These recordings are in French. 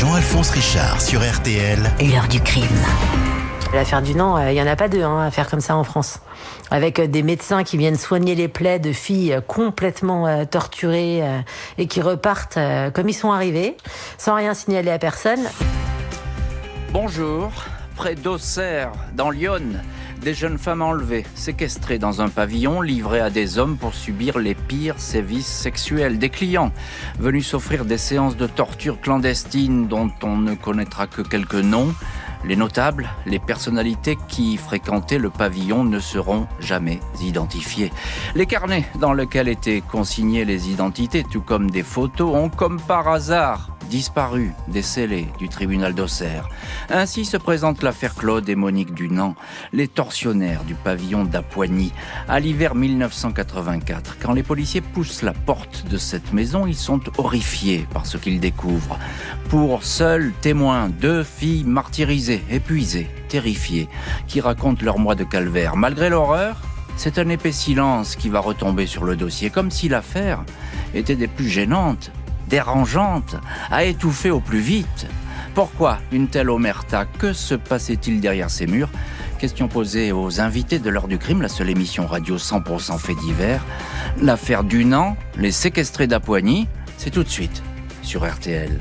Jean-Alphonse Richard sur RTL. L'heure du crime. L'affaire Dunant, il n'y en a pas deux à faire comme ça en France. Avec des médecins qui viennent soigner les plaies de filles complètement torturées et qui repartent comme ils sont arrivés, sans rien signaler à personne. Bonjour, près d'Auxerre, dans l'Yonne, des jeunes femmes enlevées, séquestrées dans un pavillon, livrées à des hommes pour subir les pires sévices sexuels. Des clients venus s'offrir des séances de torture clandestines dont on ne connaîtra que quelques noms. Les notables, les personnalités qui fréquentaient le pavillon ne seront jamais identifiés. Les carnets dans lesquels étaient consignées les identités, tout comme des photos, ont comme par hasard disparu des scellés du tribunal d'Auxerre. Ainsi se présente l'affaire Claude et Monique Dunant, les tortionnaires du pavillon d'Apoigny. À l'hiver 1984, quand les policiers poussent la porte de cette maison, ils sont horrifiés par ce qu'ils découvrent. Pour seuls témoins, 2 filles martyrisées, épuisées, terrifiées, qui racontent leur mois de calvaire. Malgré l'horreur, c'est un épais silence qui va retomber sur le dossier, comme si l'affaire était des plus gênantes, dérangeante, à étouffer au plus vite. Pourquoi une telle omerta? Que se passait-il derrière ces murs? Question posée aux invités de l'heure du crime, la seule émission radio 100% fait divers. L'affaire Dunant, les séquestrés d'Apoigny, c'est tout de suite sur RTL.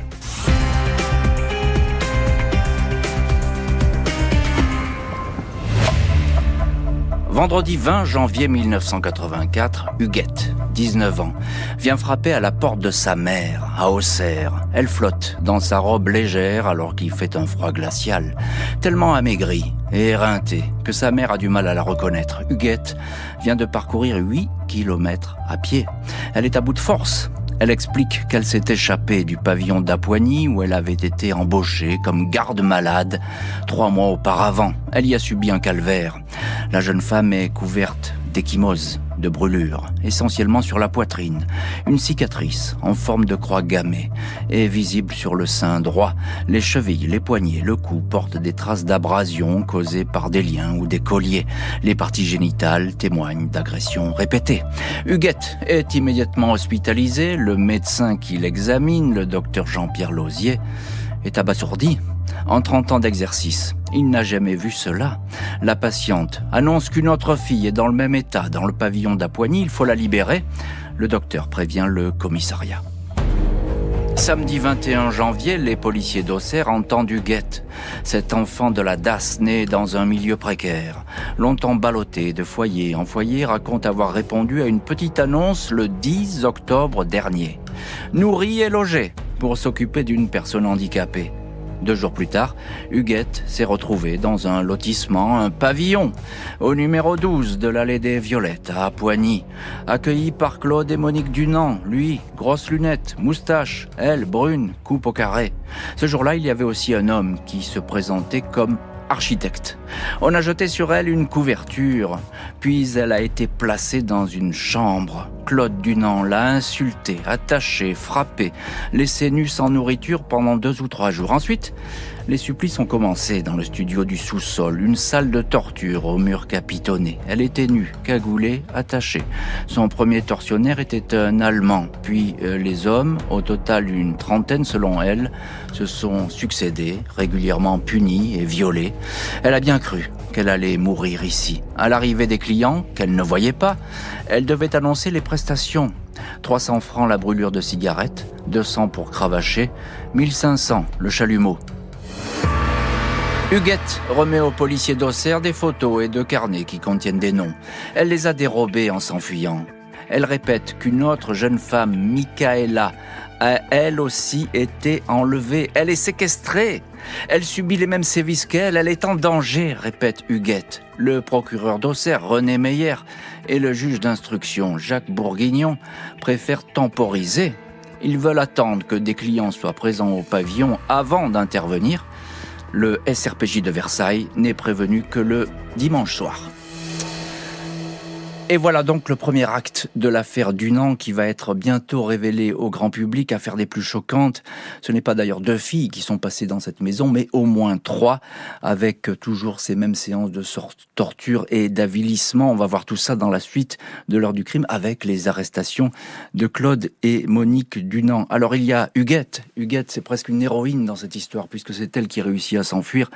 Vendredi 20 janvier 1984, Huguette, 19 ans, vient frapper à la porte de sa mère, à Auxerre. Elle flotte dans sa robe légère alors qu'il fait un froid glacial, tellement amaigrie et éreintée que sa mère a du mal à la reconnaître. Huguette vient de parcourir 8 kilomètres à pied. Elle est à bout de force. Elle explique qu'elle s'est échappée du pavillon d'Apoigny où elle avait été embauchée comme garde-malade 3 mois auparavant. Elle y a subi un calvaire. La jeune femme est couverte d'ecchymoses, de brûlures, essentiellement sur la poitrine. Une cicatrice en forme de croix gammée est visible sur le sein droit. Les chevilles, les poignets, le cou portent des traces d'abrasion causées par des liens ou des colliers. Les parties génitales témoignent d'agressions répétées. Huguette est immédiatement hospitalisée. Le médecin qui l'examine, le docteur Jean-Pierre Lausier, est abasourdi. En 30 ans d'exercice, il n'a jamais vu cela. La patiente annonce qu'une autre fille est dans le même état dans le pavillon d'Apoigny. Il faut la libérer. Le docteur prévient le commissariat. Samedi 21 janvier, les policiers d'Auxerre entendent Huguette. Cet enfant de la DAS né dans un milieu précaire, longtemps ballotté de foyer en foyer, raconte avoir répondu à une petite annonce le 10 octobre dernier. Nourri et logé pour s'occuper d'une personne handicapée. 2 jours plus tard, Huguette s'est retrouvée dans un lotissement, un pavillon, au numéro 12 de l'allée des Violettes, à Apoigny, accueillie par Claude et Monique Dunant. Lui, grosses lunettes, moustache, elle, brune, coupe au carré. Ce jour-là, il y avait aussi un homme qui se présentait comme architecte. On a jeté sur elle une couverture, puis elle a été placée dans une chambre. Claude Dunant l'a insultée, attachée, frappée, laissée nue sans nourriture pendant 2 ou 3 jours. Ensuite, les supplices ont commencé dans le studio du sous-sol, une salle de torture aux murs capitonnés. Elle était nue, cagoulée, attachée. Son premier tortionnaire était un Allemand. Puis les hommes, au total une trentaine selon elle, se sont succédés, régulièrement punis et violés. Elle a bien cru qu'elle allait mourir ici. À l'arrivée des clients, qu'elle ne voyait pas, elle devait annoncer les prestations. 300 francs la brûlure de cigarette, 200 pour cravacher, 1500 le chalumeau. Huguette remet aux policiers d'Auxerre des photos et 2 carnets qui contiennent des noms. Elle les a dérobés en s'enfuyant. Elle répète qu'une autre jeune femme, Michaela, a elle aussi été enlevée. Elle est séquestrée. Elle subit les mêmes sévices qu'elle. Elle est en danger, répète Huguette. Le procureur d'Auxerre, René Meyer, et le juge d'instruction, Jacques Bourguignon, préfèrent temporiser. Ils veulent attendre que des clients soient présents au pavillon avant d'intervenir. Le SRPJ de Versailles n'est prévenu que le dimanche soir. Et voilà donc le premier acte de l'affaire Dunant qui va être bientôt révélé au grand public. Affaire des plus choquantes. Ce n'est pas d'ailleurs 2 filles qui sont passées dans cette maison, mais au moins 3, avec toujours ces mêmes séances de torture et d'avilissement. On va voir tout ça dans la suite de l'heure du crime, avec les arrestations de Claude et Monique Dunant. Alors il y a Huguette. Huguette, c'est presque une héroïne dans cette histoire, puisque c'est elle qui réussit à s'enfuir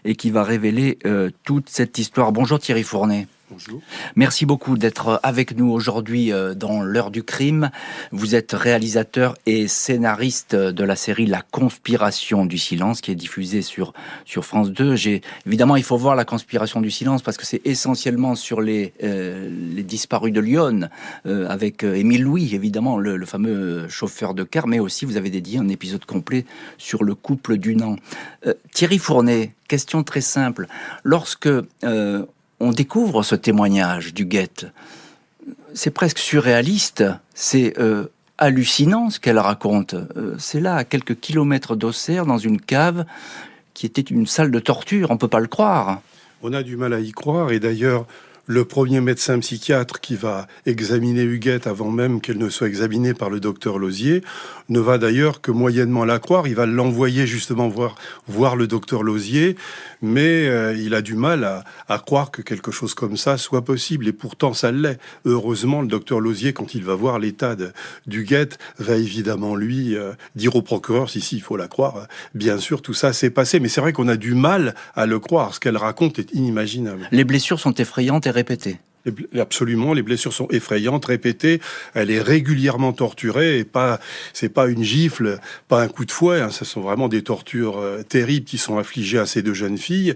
et qui va révéler toute cette histoire. Bonjour Thierry Fournet. Bonjour. Merci beaucoup d'être avec nous aujourd'hui dans l'heure du crime. Vous êtes réalisateur et scénariste de la série La Conspiration du Silence qui est diffusée sur France 2. Évidemment, il faut voir La Conspiration du Silence parce que c'est essentiellement sur les disparus de Lyon avec Émile Louis, évidemment, le fameux chauffeur de car, mais aussi vous avez dédié un épisode complet sur le couple Dunant. Thierry Fournet, question très simple. Lorsque on découvre ce témoignage d'Huguette, c'est presque surréaliste, c'est hallucinant ce qu'elle raconte. C'est là, à quelques kilomètres d'Auxerre, dans une cave qui était une salle de torture, on ne peut pas le croire. On a du mal à y croire, et d'ailleurs, le premier médecin psychiatre qui va examiner Huguette avant même qu'elle ne soit examinée par le docteur Lausier ne va d'ailleurs que moyennement la croire. Il va l'envoyer justement voir le docteur Lausier, mais il a du mal à croire que quelque chose comme ça soit possible, et pourtant ça l'est. Heureusement, le docteur Lausier, quand il va voir l'état d'Huguette, va évidemment lui dire au procureur, si il faut la croire, bien sûr, tout ça s'est passé. Mais c'est vrai qu'on a du mal à le croire. Ce qu'elle raconte est inimaginable. Les blessures sont effrayantes et répétées. Absolument, les blessures sont effrayantes, répétées. Elle est régulièrement torturée, et c'est pas une gifle, pas un coup de fouet. Ce sont vraiment des tortures terribles qui sont infligées à ces 2 jeunes filles.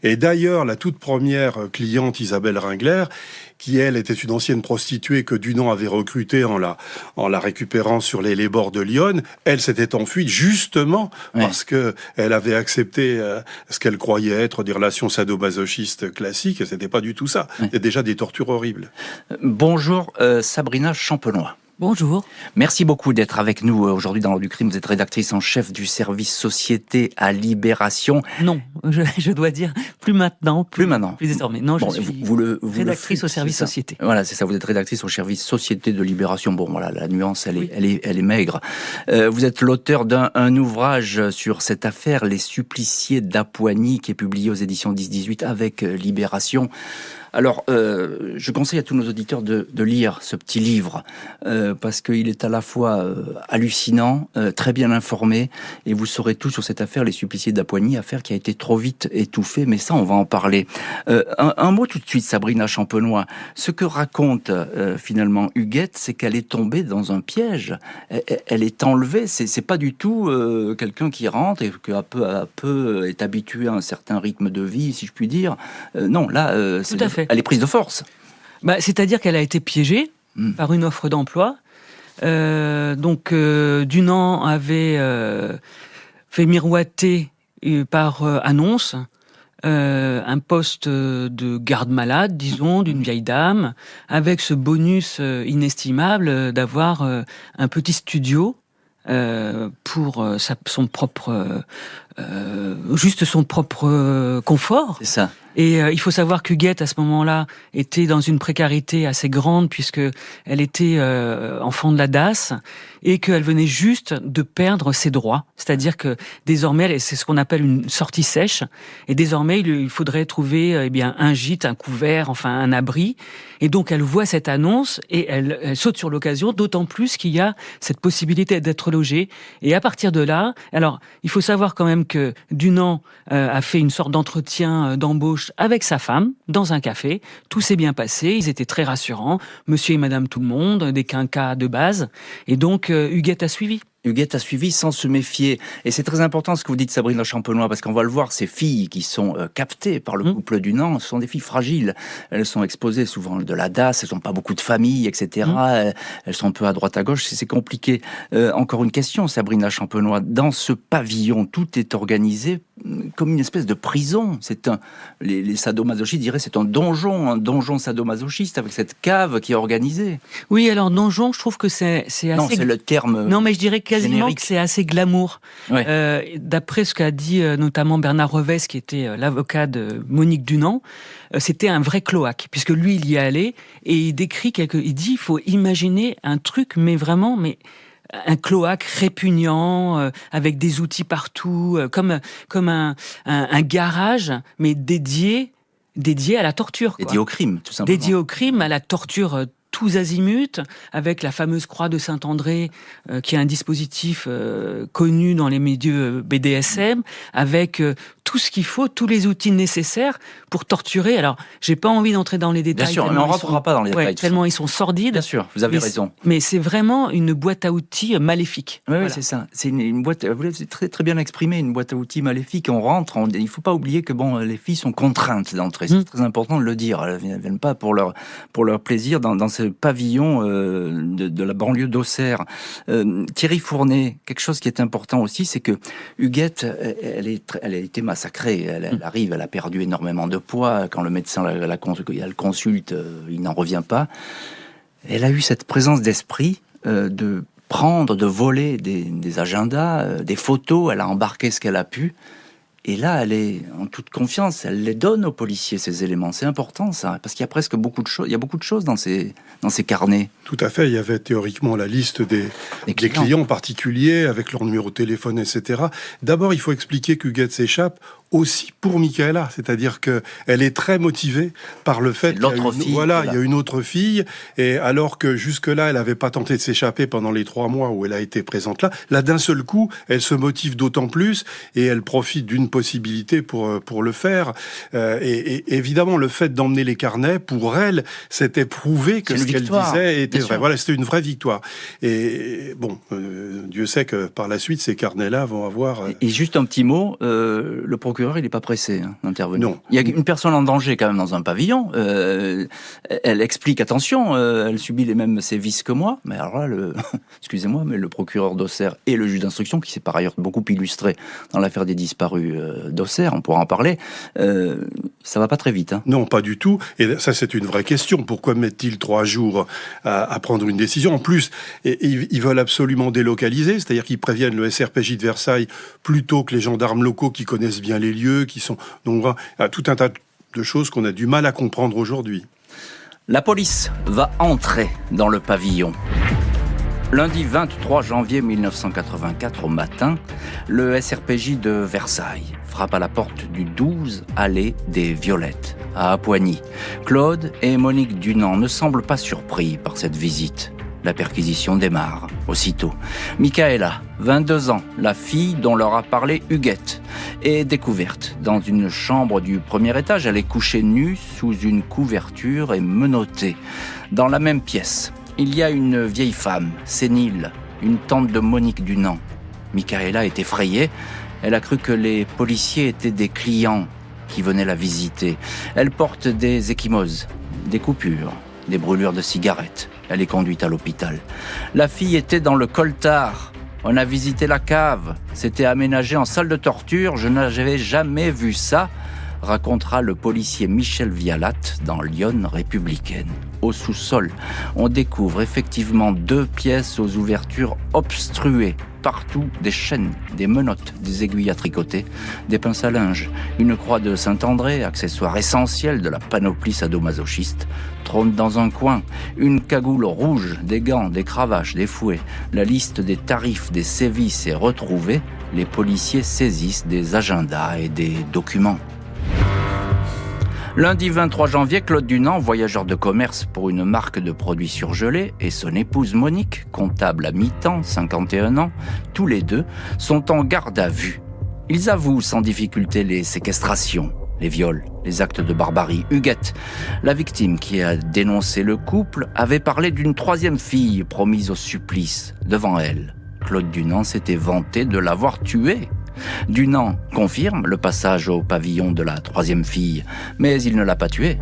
Et d'ailleurs, la toute première cliente, Isabelle Ringler, qui elle était une ancienne prostituée que Dunant avait recrutée en la récupérant sur les bords de Lyon, elle s'était enfuie justement parce que elle avait accepté ce qu'elle croyait être des relations sadomasochistes classiques, et c'était pas du tout ça. C'était déjà des tortures horribles. Bonjour Sabrina Champenois. Bonjour. Merci beaucoup d'être avec nous aujourd'hui dans l'heure du crime. Vous êtes rédactrice en chef du service Société à Libération. Non, je dois dire plus maintenant. Plus désormais. Non, je suis rédactrice au service Société. Voilà, c'est ça. Vous êtes rédactrice au service Société de Libération. Bon, voilà, la nuance, elle est maigre. Vous êtes l'auteur d'un ouvrage sur cette affaire, Les Suppliciés d'Appoigny, qui est publié aux éditions 10-18 avec Libération. Alors, je conseille à tous nos auditeurs de lire ce petit livre, parce qu'il est à la fois hallucinant, très bien informé, et vous saurez tout sur cette affaire, Les Suppliciés d'Appoigny, affaire qui a été trop vite étouffée, mais ça, on va en parler. Un mot tout de suite, Sabrina Champenois. Ce que raconte finalement Huguette, c'est qu'elle est tombée dans un piège. Elle est enlevée, c'est pas du tout quelqu'un qui rentre et qui peu à peu est habitué à un certain rythme de vie, si je puis dire. Non, là, tout à fait. Elle est prise de force. C'est-à-dire qu'elle a été piégée par une offre d'emploi. Dunant avait fait miroiter par annonce un poste de garde-malade, disons, d'une vieille dame, avec ce bonus inestimable d'avoir un petit studio pour son propre confort. C'est ça. Et il faut savoir qu'Huguette, à ce moment-là, était dans une précarité assez grande, puisque elle était enfant de la DAS, et qu'elle venait juste de perdre ses droits. C'est-à-dire que désormais, c'est ce qu'on appelle une sortie sèche, et désormais, il faudrait trouver un gîte, un couvert, enfin un abri. Et donc, elle voit cette annonce, et elle saute sur l'occasion, d'autant plus qu'il y a cette possibilité d'être logée. Et à partir de là, alors, il faut savoir quand même que Dunant a fait une sorte d'entretien d'embauche avec sa femme, dans un café. Tout s'est bien passé, ils étaient très rassurants, monsieur et madame tout le monde, des quinquas de base, et donc Huguette a suivi. Huguette a suivi sans se méfier. Et c'est très important ce que vous dites, Sabrina Champenois, parce qu'on va le voir, ces filles qui sont captées par le couple Dunant, ce sont des filles fragiles. Elles sont exposées souvent de la DAS, elles n'ont pas beaucoup de famille, etc. Elles sont un peu à droite à gauche, c'est compliqué. Encore une question, Sabrina Champenois. Dans ce pavillon, tout est organisé comme une espèce de prison. Les sadomasochistes diraient c'est un donjon sadomasochiste avec cette cave qui est organisée. Oui, alors donjon, je trouve que c'est assez... Non, c'est le terme. Non, mais je dirais quasiment générique. que c'est assez glamour. Ouais. D'après ce qu'a dit notamment Bernard Revès, qui était l'avocat de Monique Dunant, c'était un vrai cloaque, puisque lui, il y est allé et il décrit il dit, il faut imaginer un truc, mais vraiment, un cloaque répugnant, avec des outils partout, comme un garage, mais dédié à la torture. Dédié au crime, tout simplement. Dédié au crime, à la torture tous azimuts, avec la fameuse croix de Saint-André, qui est un dispositif connu dans les milieux BDSM, avec tout ce qu'il faut, tous les outils nécessaires pour torturer. Alors, j'ai pas envie d'entrer dans les détails. Bien sûr, mais on ne rentrera pas dans les détails. Tellement ils sont sordides. Bien sûr, vous avez raison. Mais c'est vraiment une boîte à outils maléfique. Oui, Voilà. c'est ça. C'est une boîte. Vous l'avez très très bien exprimé, une boîte à outils maléfique. On rentre. Il ne faut pas oublier que les filles sont contraintes d'entrer. C'est très important de le dire. Elles ne viennent pas pour leur plaisir dans ce pavillon de la banlieue d'Auxerre. Thierry Fournet, quelque chose qui est important aussi, c'est que Huguette, elle a été massacrée. Elle arrive, elle a perdu énormément de poids. Quand le médecin la consulte, il n'en revient pas. Elle a eu cette présence d'esprit de voler des agendas, des photos. Elle a embarqué ce qu'elle a pu. Et là, elle est en toute confiance. Elle les donne aux policiers, ces éléments. C'est important, ça, parce qu'il y a presque beaucoup de choses. Il y a beaucoup de choses dans ces carnets. Tout à fait. Il y avait théoriquement la liste des clients particuliers avec leur numéro de téléphone, etc. D'abord, il faut expliquer qu'Huguette s'échappe aussi pour Michaela, c'est-à-dire que elle est très motivée par le fait qu'il y a une autre fille, et alors que jusque-là, elle n'avait pas tenté de s'échapper pendant les 3 mois où elle a été présente là, d'un seul coup, elle se motive d'autant plus et elle profite d'une possibilité pour le faire. Et évidemment, le fait d'emmener les carnets, pour elle, c'était prouver que ce qu'elle disait était vrai. Voilà, c'était une vraie victoire. Et bon, Dieu sait que par la suite, ces carnets-là vont avoir... Et juste un petit mot, le procureur, il n'est pas pressé d'intervenir. Non. Il y a une personne en danger quand même dans un pavillon. Elle explique, attention, elle subit les mêmes sévices que moi. Mais alors là, excusez-moi, mais le procureur d'Auxerre et le juge d'instruction, qui s'est par ailleurs beaucoup illustré dans l'affaire des disparus d'Auxerre, on pourra en parler, ça va pas très vite. Non, pas du tout. Et ça, c'est une vraie question. Pourquoi mettent-ils 3 jours à prendre une décision ? En plus, ils veulent absolument délocaliser, c'est-à-dire qu'ils préviennent le SRPJ de Versailles plutôt que les gendarmes locaux qui connaissent bien les lieux, qui sont... Donc, tout un tas de choses qu'on a du mal à comprendre aujourd'hui. La police va entrer dans le pavillon. Lundi 23 janvier 1984 au matin, le SRPJ de Versailles frappe à la porte du 12 allée des Violettes, à Appoigny. Claude et Monique Dunant ne semblent pas surpris par cette visite. La perquisition démarre aussitôt. Michaela, 22 ans, la fille dont leur a parlé Huguette, est découverte dans une chambre du premier étage. Elle est couchée nue sous une couverture et menottée. Dans la même pièce, il y a une vieille femme, sénile, une tante de Monique Dunant. Michaela est effrayée. Elle a cru que les policiers étaient des clients qui venaient la visiter. Elle porte des ecchymoses, des coupures, des brûlures de cigarettes. Elle est conduite à l'hôpital. La fille était dans le coltard. On a visité la cave. C'était aménagé en salle de torture. Je n'avais jamais vu ça, racontera le policier Michel Vialat dans Lyon républicaine. Au sous-sol, on découvre effectivement 2 pièces aux ouvertures obstruées. Partout, des chaînes, des menottes, des aiguilles à tricoter, des pinces à linge, une croix de Saint-André, accessoire essentiel de la panoplie sadomasochiste, trône dans un coin, une cagoule rouge, des gants, des cravaches, des fouets. La liste des tarifs des sévices est retrouvée. Les policiers saisissent des agendas et des documents. Lundi 23 janvier, Claude Dunant, voyageur de commerce pour une marque de produits surgelés, et son épouse Monique, comptable à mi-temps, 51 ans, tous les deux sont en garde à vue. Ils avouent sans difficulté les séquestrations, les viols, les actes de barbarie. Huguette, la victime qui a dénoncé le couple, avait parlé d'une 3e fille promise au supplice devant elle. Claude Dunant s'était vanté de l'avoir tuée. Dunant confirme le passage au pavillon de la 3e fille, mais il ne l'a pas tuée.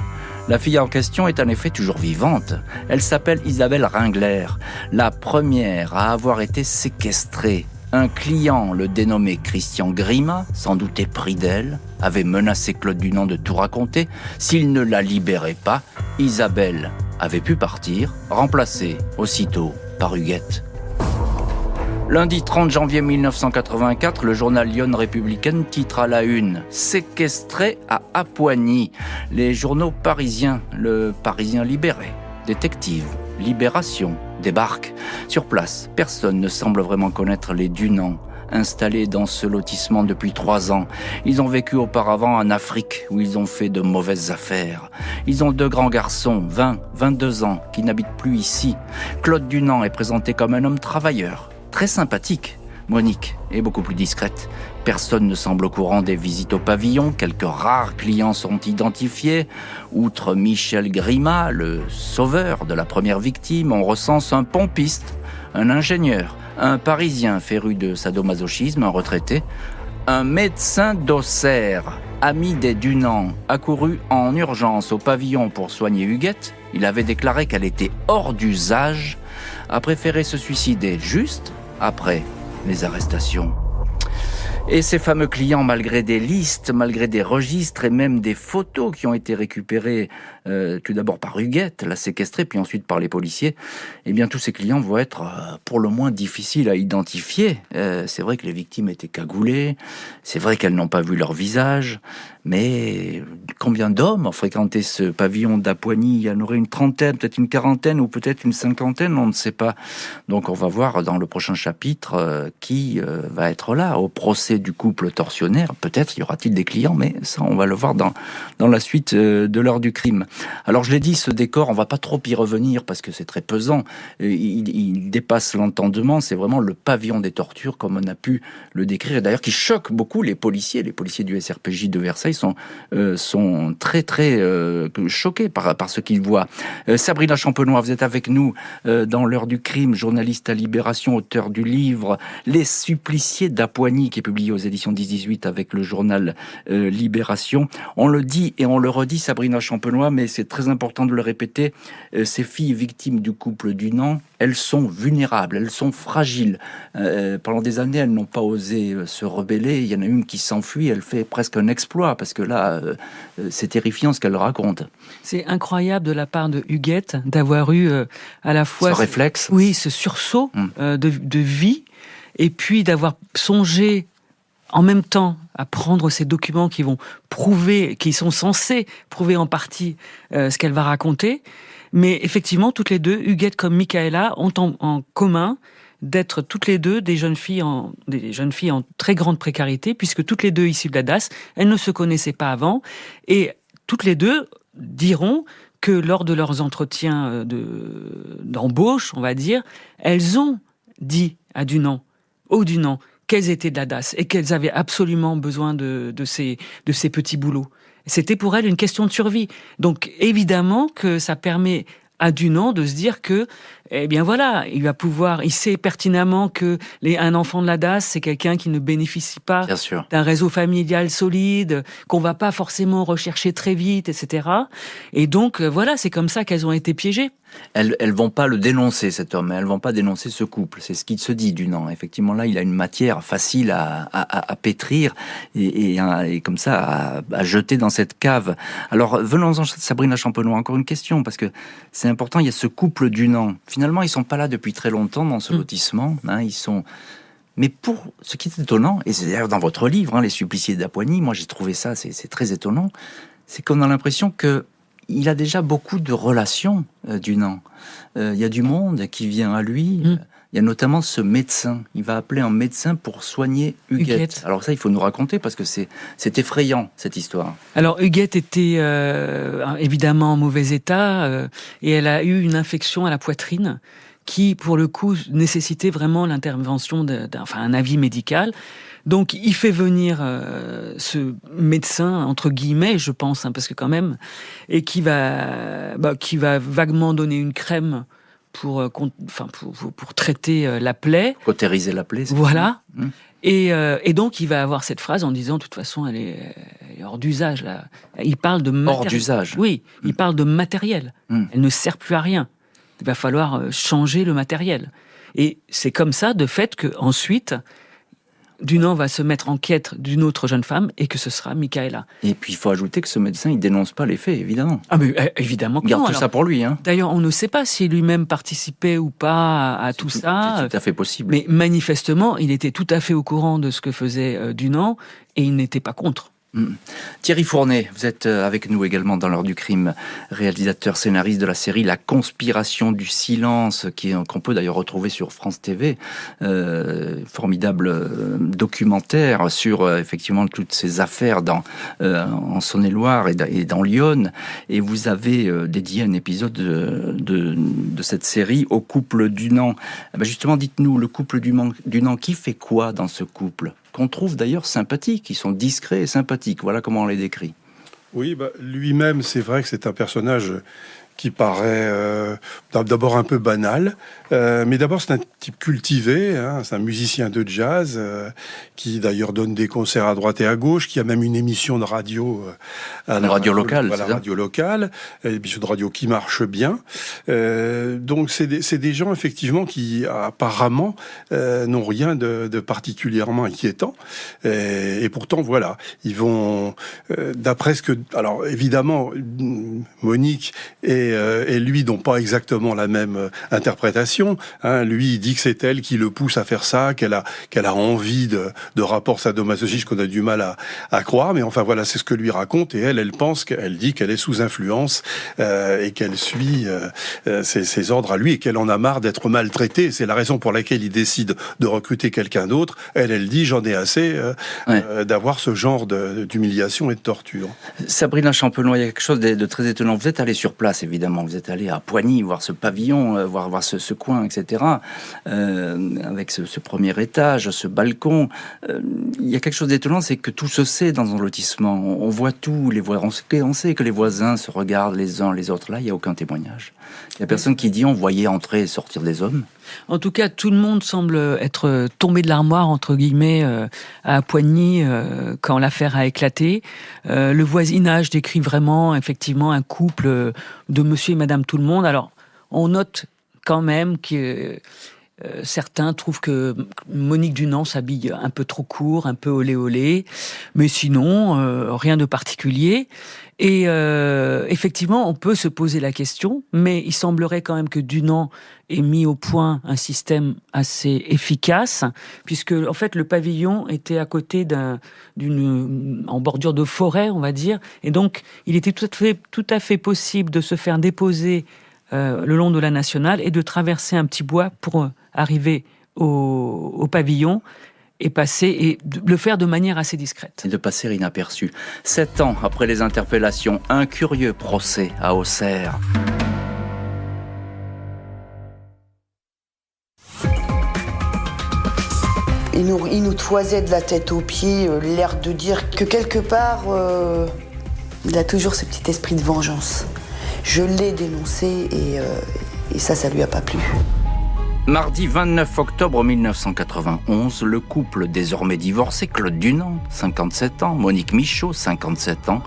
La fille en question est en effet toujours vivante. Elle s'appelle Isabelle Ringler, la première à avoir été séquestrée Un client, le dénommé Christian Grima, sans doute épris d'elle, avait menacé Claude Dunant de tout raconter. S'il ne la libérait pas, Isabelle avait pu partir, remplacée aussitôt par Huguette. Lundi 30 janvier 1984, le journal Lyon Républicaine titre à la une « Séquestré à Appoigny ». Les journaux parisiens, le Parisien libéré, Détective, Libération, débarquent. Sur place, personne ne semble vraiment connaître les Dunant, installés dans ce lotissement depuis 3 ans. Ils ont vécu auparavant en Afrique, où ils ont fait de mauvaises affaires. Ils ont 2 grands garçons, 20, 22 ans, qui n'habitent plus ici. Claude Dunant est présenté comme un homme travailleur, très sympathique. Monique est beaucoup plus discrète. Personne ne semble au courant des visites au pavillon. Quelques rares clients sont identifiés. Outre Michel Grima, le sauveur de la première victime, on recense un pompiste, un ingénieur, un Parisien féru de sadomasochisme, un retraité, un médecin d'Auxerre, ami des Dunant, accouru en urgence au pavillon pour soigner Huguette. Il avait déclaré qu'elle était hors d'usage, a préféré se suicider juste après les arrestations. Et ces fameux clients, malgré des listes, malgré des registres et même des photos qui ont été récupérées tout d'abord par Huguette, la séquestrée, puis ensuite par les policiers, eh bien tous ces clients vont être pour le moins difficiles à identifier. C'est vrai que les victimes étaient cagoulées, c'est vrai qu'elles n'ont pas vu leur visage, mais combien d'hommes ont fréquenté ce pavillon d'Appoigny? Il y en aurait une trentaine, peut-être une quarantaine ou peut-être une cinquantaine, on ne sait pas. Donc on va voir dans le prochain chapitre qui va être là au procès du couple tortionnaire. Peut-être y aura-t-il des clients, mais ça on va le voir dans la suite de l'heure du crime. Alors je l'ai dit, ce décor, on va pas trop y revenir parce que c'est très pesant. Il dépasse l'entendement. C'est vraiment le pavillon des tortures, comme on a pu le décrire, et d'ailleurs qui choque beaucoup les policiers. Les policiers du SRPJ de Versailles sont très très choqués par ce qu'ils voient. Sabrina Champenois, vous êtes avec nous dans l'heure du crime, journaliste à Libération, auteur du livre Les suppliciés d'Appoigny, qui est publié aux éditions 10-18 avec le journal Libération. On le dit et on le redit, Sabrina Champenois, mais c'est très important de le répéter, ces filles victimes du couple Dunant, elles sont vulnérables, elles sont fragiles. Pendant des années, elles n'ont pas osé se rebeller. Il y en a une qui s'enfuit, elle fait presque un exploit, parce que là, c'est terrifiant ce qu'elle raconte. C'est incroyable de la part de Huguette d'avoir eu à la fois... Ce réflexe. Oui, ce sursaut de vie, et puis d'avoir songé en même temps à prendre ces documents qui vont prouver, qui sont censés prouver en partie ce qu'elle va raconter. Mais effectivement, toutes les deux, Huguette comme Michaela, ont en commun d'être toutes les deux des jeunes filles en très grande précarité, puisque toutes les deux issues de la DAS, elles ne se connaissaient pas avant, et toutes les deux diront que lors de leurs entretiens d'embauche, on va dire, elles ont dit à Dunant, au Dunant, qu'elles étaient de la DAS et qu'elles avaient absolument besoin de ces petits boulots. C'était pour elles une question de survie. Donc évidemment que ça permet à Dunant de se dire que, eh bien voilà, il sait pertinemment que un enfant de la DAS, c'est quelqu'un qui ne bénéficie pas d'un réseau familial solide, qu'on va pas forcément rechercher très vite, etc. Et donc voilà, c'est comme ça qu'elles ont été piégées. Elles vont pas le dénoncer, cet homme, elles vont pas dénoncer ce couple, c'est ce qu'il se dit Dunant. Effectivement, là, il a une matière facile à pétrir et comme ça à jeter dans cette cave. Alors, venons-en, Sabrina Champenois, encore une question, parce que c'est important, il y a ce couple Dunant. Finalement, ils sont pas là depuis très longtemps dans ce lotissement, ils sont... Mais pour ce qui est étonnant, et c'est d'ailleurs dans votre livre, Les suppliciés d'Appoigny, moi j'ai trouvé ça, c'est très étonnant, c'est qu'on a l'impression que il a déjà beaucoup de relations, Dunant. Il y a du monde qui vient à lui. Il y a notamment ce médecin. Il va appeler un médecin pour soigner Huguette. Alors ça, il faut nous raconter parce que c'est effrayant, cette histoire. Alors Huguette était évidemment en mauvais état et elle a eu une infection à la poitrine qui, pour le coup, nécessitait vraiment l'intervention un avis médical. Donc, il fait venir ce médecin, entre guillemets, je pense, parce que quand même, et qui va vaguement donner une crème pour traiter la plaie. Cautériser la plaie. Voilà. Et donc, il va avoir cette phrase en disant, de toute façon, elle est hors d'usage. Là. Il parle de matériel. Hors d'usage. Oui, il parle de matériel. Elle ne sert plus à rien. Il va falloir changer le matériel. Et c'est comme ça, de fait, qu'ensuite, Dunant va se mettre en quête d'une autre jeune femme et que ce sera Michaela. Et puis il faut ajouter que ce médecin, il dénonce pas les faits, évidemment. Ah mais évidemment que il garde non. tout ça pour lui. Hein. D'ailleurs, on ne sait pas si lui-même participait ou pas à tout ça. C'est tout à fait possible. Mais manifestement, il était tout à fait au courant de ce que faisait Dunant et il n'était pas contre. Thierry Fournet, vous êtes avec nous également dans l'heure du crime, réalisateur, scénariste de la série La Conspiration du silence, qu'on peut d'ailleurs retrouver sur France TV, formidable documentaire sur effectivement toutes ces affaires en Saône-et-Loire et dans l'Yonne, et vous avez dédié un épisode de cette série au couple Dunant. Justement, dites-nous, le couple Dunant, qui fait quoi dans ce couple ? Qu'on trouve d'ailleurs sympathiques, ils sont discrets et sympathiques, voilà comment on les décrit. Oui, lui-même, c'est vrai que c'est un personnage qui paraît d'abord un peu banal, mais d'abord c'est un type cultivé, hein, c'est un musicien de jazz qui d'ailleurs donne des concerts à droite et à gauche, qui a même une émission de radio, à la radio locale, à la radio locale, une émission de radio qui marche bien. Donc c'est des gens effectivement qui apparemment n'ont rien de particulièrement inquiétant, et pourtant voilà, ils vont d'après ce que, alors évidemment Monique et lui n'ont pas exactement la même interprétation. Hein. Lui, il dit que c'est elle qui le pousse à faire ça, qu'elle a envie de rapports sadomasochistes qu'on a du mal à croire. Mais enfin voilà, c'est ce que lui raconte. Et elle pense qu'elle dit qu'elle est sous influence et qu'elle suit ses ordres à lui et qu'elle en a marre d'être maltraitée. C'est la raison pour laquelle il décide de recruter quelqu'un d'autre. Elle dit j'en ai assez d'avoir ce genre d'humiliation et de torture. Sabrina Champelon, il y a quelque chose de très étonnant. Vous êtes allée sur place, évidemment. Vous êtes allé à Poigny, voir ce pavillon, voir ce coin, etc. Avec ce premier étage, ce balcon. Il y a quelque chose d'étonnant, c'est que tout se sait dans un lotissement. On voit tout, on sait que les voisins se regardent les uns les autres. Là, il n'y a aucun témoignage. Il n'y a personne qui dit on voyait entrer et sortir des hommes. En tout cas, tout le monde semble être tombé de l'armoire, entre guillemets, à Poigny quand l'affaire a éclaté. Le voisinage décrit vraiment, effectivement, un couple de monsieur et madame tout le monde. Alors, on note quand même que certains trouvent que Monique Dunant s'habille un peu trop court, un peu olé olé, mais sinon, rien de particulier. Et effectivement, on peut se poser la question, mais il semblerait quand même que Dunant ait mis au point un système assez efficace, puisque en fait le pavillon était à côté en bordure de forêt, on va dire, et donc il était tout à fait possible de se faire déposer le long de la nationale et de traverser un petit bois pour arriver au pavillon et passer, et le faire de manière assez discrète. Et de passer inaperçu. 7 ans après les interpellations, un curieux procès à Auxerre. Il nous toisait de la tête aux pieds, l'air de dire que quelque part, il a toujours ce petit esprit de vengeance. Je l'ai dénoncé et ça lui a pas plu. Mardi 29 octobre 1991, le couple désormais divorcé, Claude Dunant, 57 ans, Monique Michaud, 57 ans,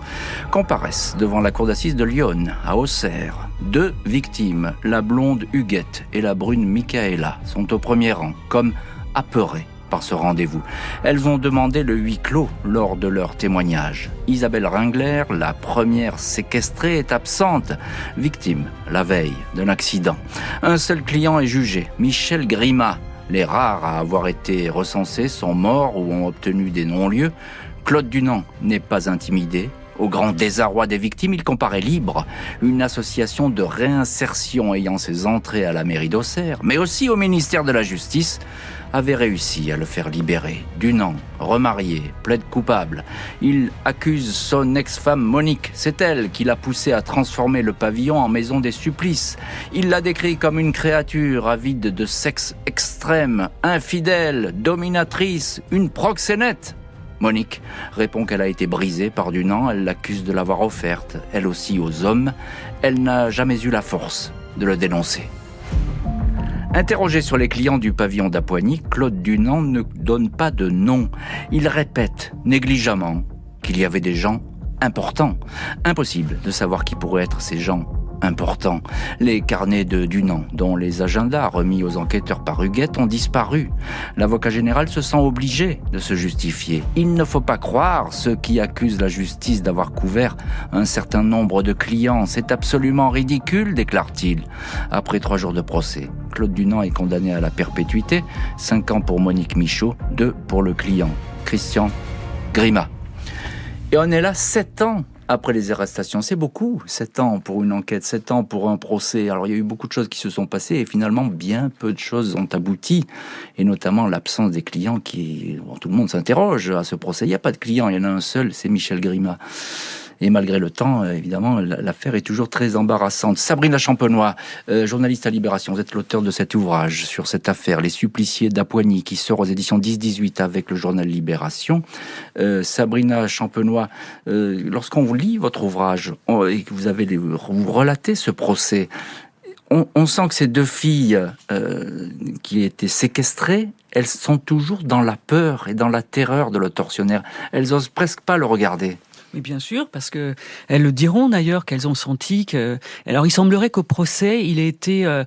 comparaissent devant la cour d'assises de Lyon, à Auxerre. 2 victimes, la blonde Huguette et la brune Michaela, sont au premier rang, comme apeurées par ce rendez-vous. Elles vont demander le huis clos lors de leur témoignage. Isabelle Ringler, la première séquestrée, est absente, victime la veille d'un accident. Un seul client est jugé, Michel Grimat. Les rares à avoir été recensés sont morts ou ont obtenu des non-lieux. Claude Dunant n'est pas intimidé. Au grand désarroi des victimes, il comparaît libre, une association de réinsertion ayant ses entrées à la mairie d'Auxerre, mais aussi au ministère de la Justice, avait réussi à le faire libérer. Dunant, remarié, plaide coupable. Il accuse son ex-femme Monique. C'est elle qui l'a poussé à transformer le pavillon en maison des supplices. Il l'a décrit comme une créature avide de sexe extrême, infidèle, dominatrice, une proxénète. Monique répond qu'elle a été brisée par Dunant. Elle l'accuse de l'avoir offerte, elle aussi, aux hommes. Elle n'a jamais eu la force de le dénoncer. Interrogé sur les clients du pavillon d'Apoigny, Claude Dunant ne donne pas de nom. Il répète négligemment qu'il y avait des gens importants. Impossible de savoir qui pourraient être ces gens important. Les carnets de Dunant, dont les agendas remis aux enquêteurs par Huguette ont disparu. L'avocat général se sent obligé de se justifier. Il ne faut pas croire ceux qui accusent la justice d'avoir couvert un certain nombre de clients. C'est absolument ridicule, déclare-t-il. Après 3 jours de procès, Claude Dunant est condamné à la perpétuité, 5 ans pour Monique Michaud, 2 pour le client, Christian Grima. Et on est là 7 ans après les arrestations. C'est beaucoup, 7 ans pour une enquête, 7 ans pour un procès. Alors il y a eu beaucoup de choses qui se sont passées et finalement bien peu de choses ont abouti. Et notamment l'absence des clients qui... Bon, tout le monde s'interroge à ce procès. Il n'y a pas de client, il y en a un seul, c'est Michel Grima. Et malgré le temps, évidemment, l'affaire est toujours très embarrassante. Sabrina Champenois, journaliste à Libération, vous êtes l'auteur de cet ouvrage sur cette affaire, Les Suppliciés d'Apoigny, qui sort aux éditions 10-18 avec le journal Libération. Sabrina Champenois, lorsqu'on vous lit votre ouvrage et que vous relatez ce procès, on sent que ces 2 filles qui étaient séquestrées, elles sont toujours dans la peur et dans la terreur de le tortionnaire. Elles osent presque pas le regarder. Mais bien sûr, parce que elles le diront d'ailleurs qu'elles ont senti que. Alors, il semblerait qu'au procès, il ait été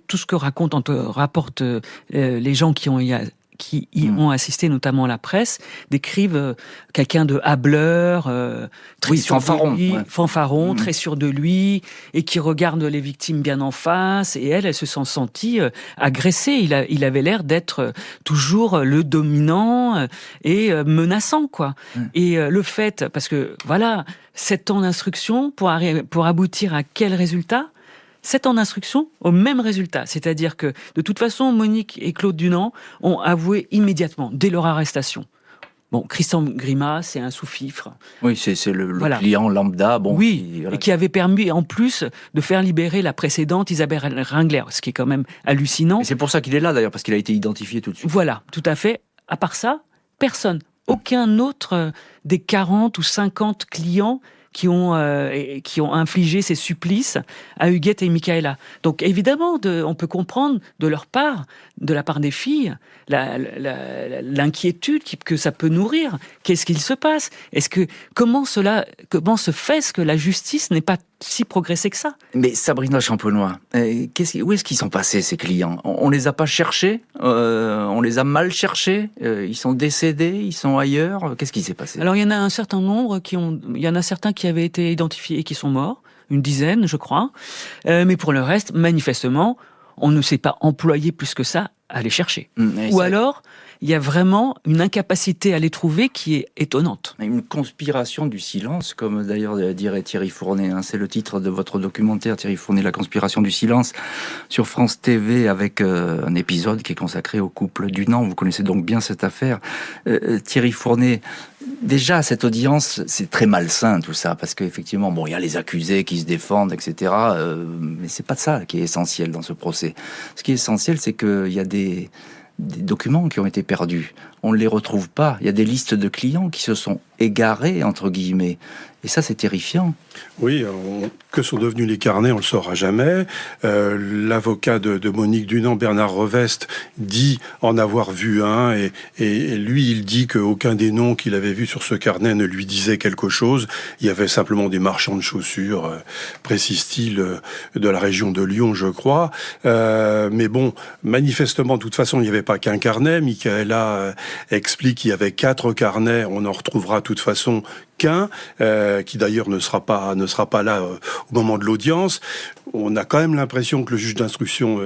tout ce que rapportent les gens qui y ont assisté, notamment la presse, décrivent quelqu'un de hâbleur, très sûr de lui, fanfaron, très sûr de lui, et qui regarde les victimes bien en face. Et elles se sont senties agressées. Il avait l'air d'être toujours le dominant et menaçant, quoi. Et le fait, parce que voilà, 7 ans d'instruction pour aboutir à quel résultat ? 7 ans d'instruction au même résultat. C'est-à-dire que, de toute façon, Monique et Claude Dunant ont avoué immédiatement, dès leur arrestation. Bon, Christian Grima, c'est un sous-fifre. Oui, c'est le client lambda. Bon, oui, et qui avait permis, en plus, de faire libérer la précédente Isabelle Ringler, ce qui est quand même hallucinant. Et c'est pour ça qu'il est là, d'ailleurs, parce qu'il a été identifié tout de suite. Voilà, tout à fait. À part ça, personne. Aucun autre des 40 ou 50 clients qui ont infligé ces supplices à Huguette et Michaela. Donc évidemment, on peut comprendre de la part des filles, l'inquiétude que ça peut nourrir. Qu'est-ce qu'il se passe ? Comment se fait-ce que la justice n'est pas si progressée que ça ? Mais Sabrina Champenois, où est-ce qu'ils sont passés, ces clients ? On les a pas cherchés ? On les a mal cherchés ? Ils sont décédés ? Ils sont ailleurs ? Qu'est-ce qui s'est passé ? Alors il y en a un certain nombre il y en a certains qui avaient été identifiés et qui sont morts, une dizaine, je crois. Mais pour le reste, manifestement, on ne s'est pas employé plus que ça à les chercher. Ou alors, il y a vraiment une incapacité à les trouver qui est étonnante. Une conspiration du silence, comme d'ailleurs dirait Thierry Fournet. C'est le titre de votre documentaire, Thierry Fournet, La conspiration du silence, sur France TV, avec un épisode qui est consacré au couple Dunant. Vous connaissez donc bien cette affaire. Thierry Fournet, déjà, cette audience, c'est très malsain tout ça, parce qu'effectivement, il y a les accusés qui se défendent, etc. Mais c'est pas ça qui est essentiel dans ce procès. Ce qui est essentiel, c'est qu'il y a des documents qui ont été perdus. On ne les retrouve pas. Il y a des listes de clients qui se sont égarés, entre guillemets. Et ça, c'est terrifiant. Oui, que sont devenus les carnets, on le saura jamais. L'avocat de Monique Dunant, Bernard Revest, dit en avoir vu un, et lui, il dit qu'aucun des noms qu'il avait vus sur ce carnet ne lui disait quelque chose. Il y avait simplement des marchands de chaussures, précise-t-il, de la région de Lyon, je crois. Mais bon, manifestement, de toute façon, il n'y avait pas qu'un carnet. Michaela explique qu'il y avait 4 carnets. On en retrouvera de toute façon qu'un, qui d'ailleurs ne sera pas là au moment de l'audience. On a quand même l'impression que le juge d'instruction,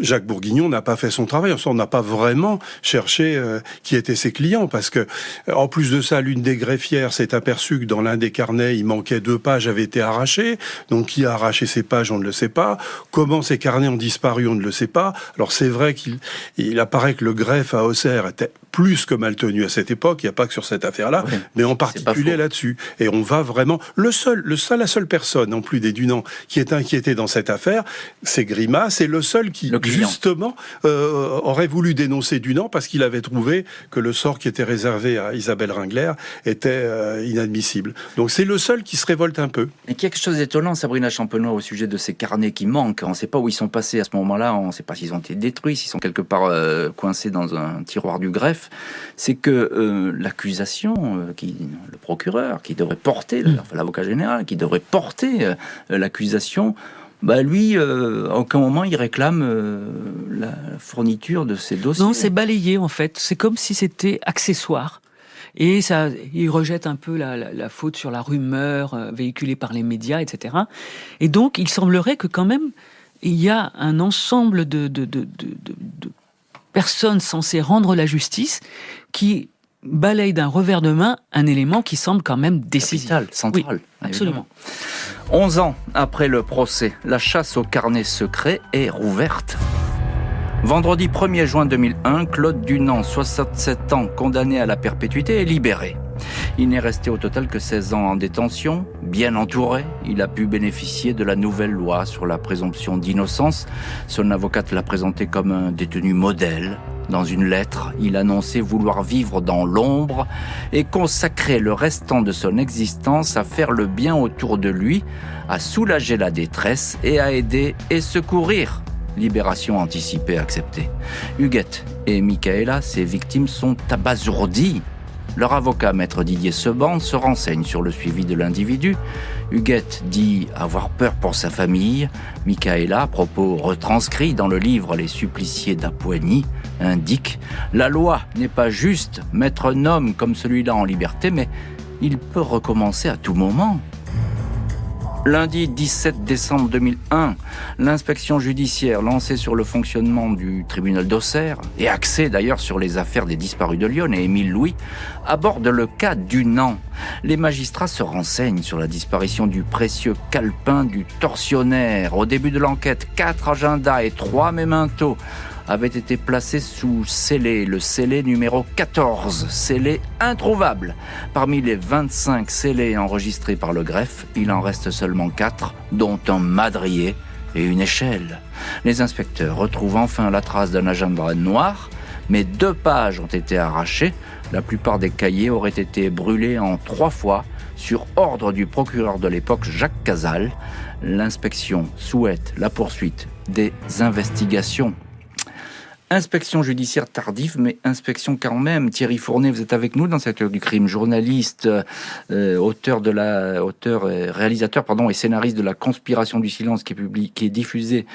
Jacques Bourguignon, n'a pas fait son travail. On n'a pas vraiment cherché qui étaient ses clients, parce que, en plus de ça, l'une des greffières s'est aperçue que dans l'un des carnets, il manquait 2 pages, avaient été arrachées. Donc, qui a arraché ces pages, on ne le sait pas. Comment ces carnets ont disparu, on ne le sait pas. Alors, c'est vrai qu'il apparaît que le greffe à Auxerre était plus que mal tenu à cette époque. Il n'y a pas que sur cette affaire-là, mais en particulier là-dessus. Et on va vraiment... La seule personne, en plus des Dunant, qui est inquiétée dans cette affaire, c'est Grima. C'est le seul qui, justement, aurait voulu dénoncer Dunant parce qu'il avait trouvé que le sort qui était réservé à Isabelle Ringler était inadmissible. Donc c'est le seul qui se révolte un peu. Et quelque chose d'étonnant, Sabrina Champenois, au sujet de ces carnets qui manquent. On ne sait pas où ils sont passés à ce moment-là. On ne sait pas s'ils ont été détruits, s'ils sont quelque part coincés dans un tiroir du greffe. C'est que l'accusation, le procureur, qui devrait porter, enfin, l'avocat général, qui devrait porter l'accusation, lui, à aucun moment, il réclame la fourniture de ces dossiers. Non, c'est balayé, en fait. C'est comme si c'était accessoire. Et ça, il rejette un peu la faute sur la rumeur véhiculée par les médias, etc. Et donc, il semblerait que quand même, il y a un ensemble de personnes censées rendre la justice qui balaye d'un revers de main un élément qui semble quand même décisif. Capital, central. Oui, absolument. 11 ans après le procès, la chasse au carnet secret est rouverte. Vendredi 1er juin 2001, Claude Dunant, 67 ans, condamné à la perpétuité, est libéré. Il n'est resté au total que 16 ans en détention. Bien entouré, il a pu bénéficier de la nouvelle loi sur la présomption d'innocence. Son avocate l'a présenté comme un détenu modèle. Dans une lettre, il annonçait vouloir vivre dans l'ombre et consacrer le restant de son existence à faire le bien autour de lui, à soulager la détresse et à aider et secourir. Libération anticipée acceptée. Huguette et Michaela, ses victimes, sont abasourdies. Leur avocat, maître Didier Seban, se renseigne sur le suivi de l'individu. Huguette dit avoir peur pour sa famille. Michaela, à propos retranscrit dans le livre Les suppliciés d'Apoigny, indique « La loi n'est pas juste, mettre un homme comme celui-là en liberté, mais il peut recommencer à tout moment ». Lundi 17 décembre 2001, l'inspection judiciaire lancée sur le fonctionnement du tribunal d'Auxerre et axée d'ailleurs sur les affaires des disparus de Lyon et Émile Louis aborde le cas Dunant. Les magistrats se renseignent sur la disparition du précieux calepin du tortionnaire. Au début de l'enquête, 4 agendas et 3 mémentos avait été placé sous scellé, le scellé numéro 14, scellé introuvable. Parmi les 25 scellés enregistrés par le greffe, il en reste seulement 4, dont un madrier et une échelle. Les inspecteurs retrouvent enfin la trace d'un agenda noir, mais 2 pages ont été arrachées. La plupart des cahiers auraient été brûlés en 3 fois, sur ordre du procureur de l'époque, Jacques Casal. L'inspection souhaite la poursuite des investigations. Inspection judiciaire tardive, mais inspection quand même. Thierry Fournet, vous êtes avec nous dans cette heure du crime, journaliste, réalisateur et scénariste de La Conspiration du silence, qui est diffusé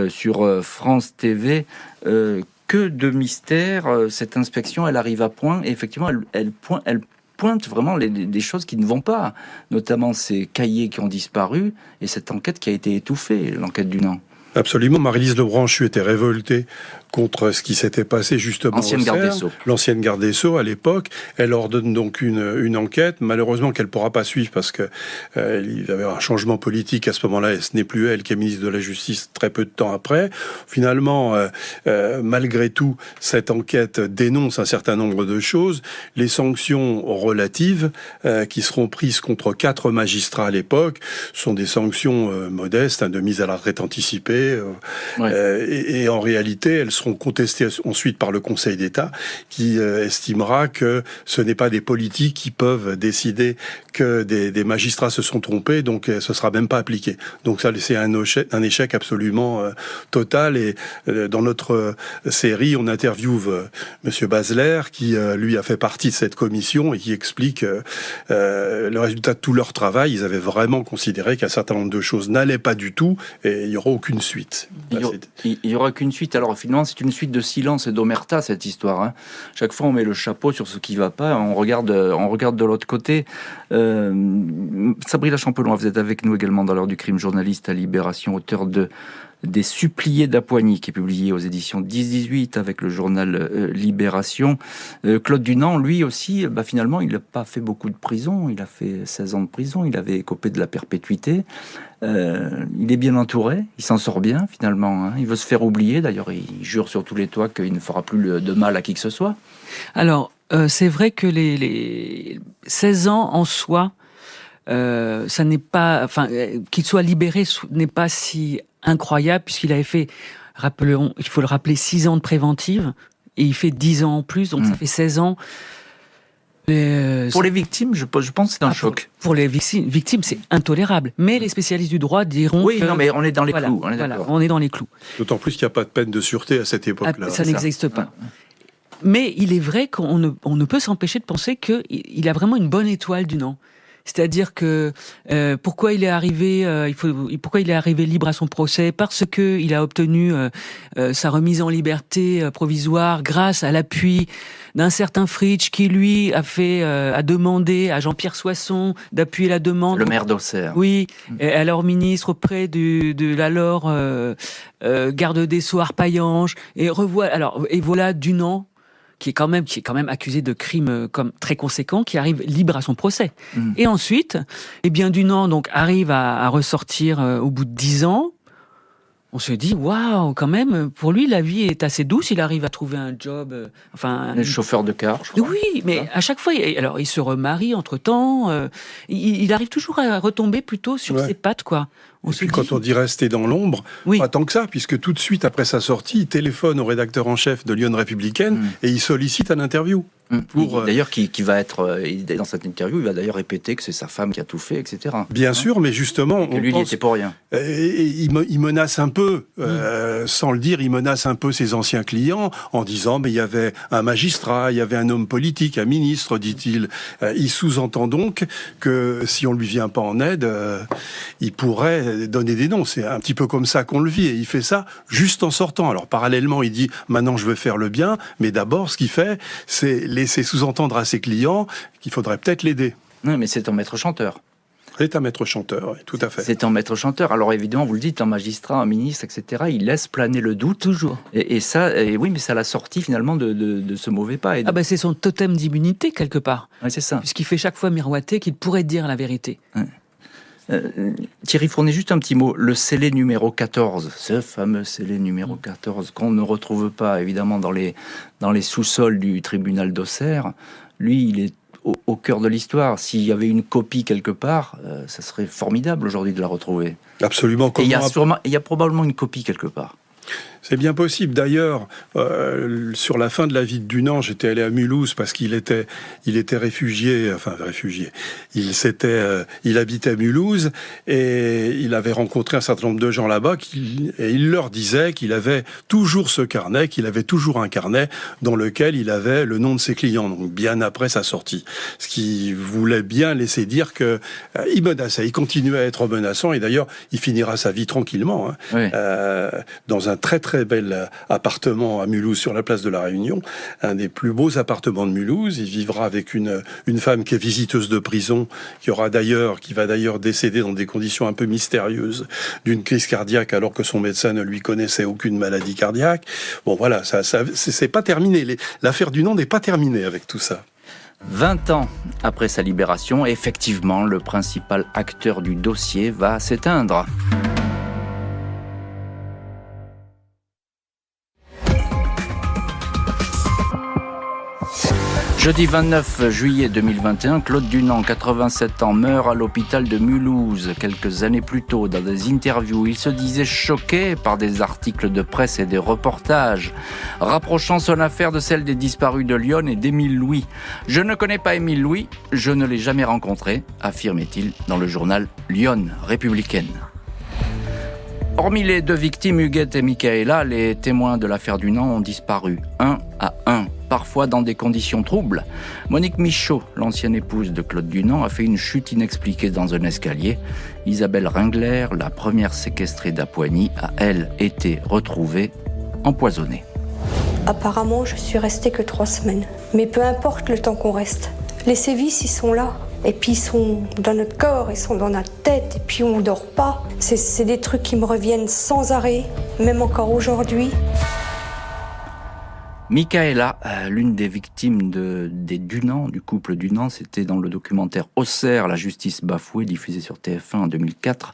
sur France TV. Que de mystère, cette inspection, elle arrive à point, et effectivement, elle pointe vraiment des choses qui ne vont pas, notamment ces cahiers qui ont disparu et cette enquête qui a été étouffée, l'enquête Dunant. Absolument. Marie-Lise Lebranchu était révoltée contre ce qui s'était passé justement Ancienne garde des Sceaux. L'ancienne garde des Sceaux à l'époque. Elle ordonne donc une enquête, malheureusement qu'elle ne pourra pas suivre parce que il y avait un changement politique à ce moment-là et ce n'est plus elle qui est ministre de la Justice très peu de temps après. Finalement, malgré tout, cette enquête dénonce un certain nombre de choses. Les sanctions relatives qui seront prises contre 4 magistrats à l'époque sont des sanctions modestes, de mise à la retraite anticipée. Et en réalité, elles seront contestées ensuite par le Conseil d'État qui estimera que ce n'est pas des politiques qui peuvent décider que des magistrats se sont trompés, donc ce sera même pas appliqué. Donc ça, c'est un échec absolument total. Et dans notre série, on interviewe Monsieur Basler qui lui a fait partie de cette commission et qui explique le résultat de tout leur travail. Ils avaient vraiment considéré qu'un certain nombre de choses n'allaient pas du tout et il n'y aura aucune suite. Il y aura qu'une suite. Alors finalement, c'est une suite de silence et d'omerta, cette histoire. Hein. Chaque fois, on met le chapeau sur ce qui va pas. On regarde de l'autre côté. Sabrina Champelon, vous êtes avec nous également dans l'heure du crime, journaliste à Libération, auteur des suppliés d'Apoigny, qui est publié aux éditions 10-18 avec le journal Libération. Claude Dunant, lui aussi, finalement, il n'a pas fait beaucoup de prison. Il a fait 16 ans de prison. Il avait écopé de la perpétuité. Il est bien entouré. Il s'en sort bien, finalement. Hein. Il veut se faire oublier. D'ailleurs, il jure sur tous les toits qu'il ne fera plus de mal à qui que ce soit. Alors, c'est vrai que les 16 ans en soi, ça n'est pas, qu'il soit libéré n'est pas si incroyable puisqu'il avait fait, rappelons, il faut le rappeler, 6 ans de préventive et il fait 10 ans en plus, donc ça fait 16 ans. Pour les victimes, je pense que c'est un choc. Pour les victimes, c'est intolérable. Mais les spécialistes du droit diront que... non, mais on est dans les clous. On est dans les clous. D'autant plus qu'il n'y a pas de peine de sûreté à cette époque-là. Ça n'existe pas. Mais il est vrai qu'on ne peut s'empêcher de penser qu'il a vraiment une bonne étoile, Dunant. C'est-à-dire que pourquoi il est arrivé libre à son procès, parce que il a obtenu sa remise en liberté provisoire grâce à l'appui d'un certain Fritsch qui lui a demandé à Jean-Pierre Soisson d'appuyer la demande. Le maire d'Auxerre. Oui, alors ministre auprès de l'alors garde des Sceaux Arpaillange, et voilà Dunant, qui est quand même accusé de crimes comme très conséquents, qui arrive libre à son procès. Et ensuite, Dunant donc arrive à ressortir au bout de 10 ans. On se dit, waouh, quand même, pour lui, la vie est assez douce. Il arrive à trouver un job, Chauffeur de car, je crois. Oui, mais à chaque fois, il se remarie entre-temps. Il arrive toujours à retomber plutôt sur ses pattes, quoi. Quand on dit rester dans l'ombre, pas tant que ça, puisque tout de suite après sa sortie, il téléphone au rédacteur en chef de Lyon Républicaine et il sollicite un interview. D'ailleurs, qui va être dans cette interview, il va d'ailleurs répéter que c'est sa femme qui a tout fait, etc. Bien sûr, mais justement, que lui, il n'y était pour rien. Il menace un peu, sans le dire, il menace un peu ses anciens clients en disant, mais il y avait un magistrat, il y avait un homme politique, un ministre, dit-il. Il sous-entend donc que si on lui vient pas en aide, il pourrait donner des noms. C'est un petit peu comme ça qu'on le vit, et il fait ça juste en sortant. Alors parallèlement, il dit, maintenant je veux faire le bien, mais d'abord, ce qu'il fait, c'est laisser sous-entendre à ses clients qu'il faudrait peut-être l'aider. Non, mais c'est un maître chanteur. C'est un maître chanteur, oui, tout à fait. C'est un maître chanteur. Alors évidemment, vous le dites, un magistrat, un ministre, etc., il laisse planer le doute. Toujours. Et oui, mais ça l'a sorti finalement de ce mauvais pas. C'est son totem d'immunité, quelque part. Oui, c'est ça. Puisqu'il fait chaque fois miroiter qu'il pourrait dire la vérité. Thierry Fournet, juste un petit mot. Le scellé numéro 14, ce fameux scellé numéro 14, qu'on ne retrouve pas évidemment dans les sous-sols du tribunal d'Auxerre, lui, il est au cœur de l'histoire. S'il y avait une copie quelque part, ça serait formidable aujourd'hui de la retrouver. Absolument. Et il y a probablement une copie quelque part. C'est bien possible. D'ailleurs, sur la fin de la vie de Dunant, j'étais allé à Mulhouse parce qu'il était réfugié. Il habitait à Mulhouse et il avait rencontré un certain nombre de gens là-bas et il leur disait qu'il avait toujours ce carnet, qu'il avait toujours un carnet dans lequel il avait le nom de ses clients, donc bien après sa sortie. Ce qui voulait bien laisser dire que il menaçait, il continuait à être menaçant, et d'ailleurs, il finira sa vie tranquillement, dans un très très bel appartement à Mulhouse sur la place de la Réunion, un des plus beaux appartements de Mulhouse. Il vivra avec une femme qui est visiteuse de prison, qui va d'ailleurs décéder dans des conditions un peu mystérieuses d'une crise cardiaque, alors que son médecin ne lui connaissait aucune maladie cardiaque. Bon voilà, ça c'est pas terminé. L'affaire Dunant n'est pas terminée avec tout ça. 20 ans après sa libération, effectivement, le principal acteur du dossier va s'éteindre. Jeudi 29 juillet 2021, Claude Dunant, 87 ans, meurt à l'hôpital de Mulhouse. Quelques années plus tôt, dans des interviews, il se disait choqué par des articles de presse et des reportages, rapprochant son affaire de celle des disparus de Lyon et d'Émile Louis. « Je ne connais pas Émile Louis, je ne l'ai jamais rencontré », affirmait-il dans le journal Lyon Républicaine. Hormis les deux victimes, Huguette et Michaela, les témoins de l'affaire Dunant ont disparu, un à un, parfois dans des conditions troubles. Monique Michaud, l'ancienne épouse de Claude Dunant, a fait une chute inexpliquée dans un escalier. Isabelle Ringler, la première séquestrée d'Apoigny, a, elle, été retrouvée empoisonnée. Apparemment, je suis restée que 3 semaines. Mais peu importe le temps qu'on reste. Les sévices, ils sont là. Et puis ils sont dans notre corps, ils sont dans notre tête, et puis on ne dort pas. C'est des trucs qui me reviennent sans arrêt, même encore aujourd'hui. Michaela, l'une des victimes des Dunant, du couple Dunant, c'était dans le documentaire Auxerre, la justice bafouée, diffusé sur TF1 en 2004.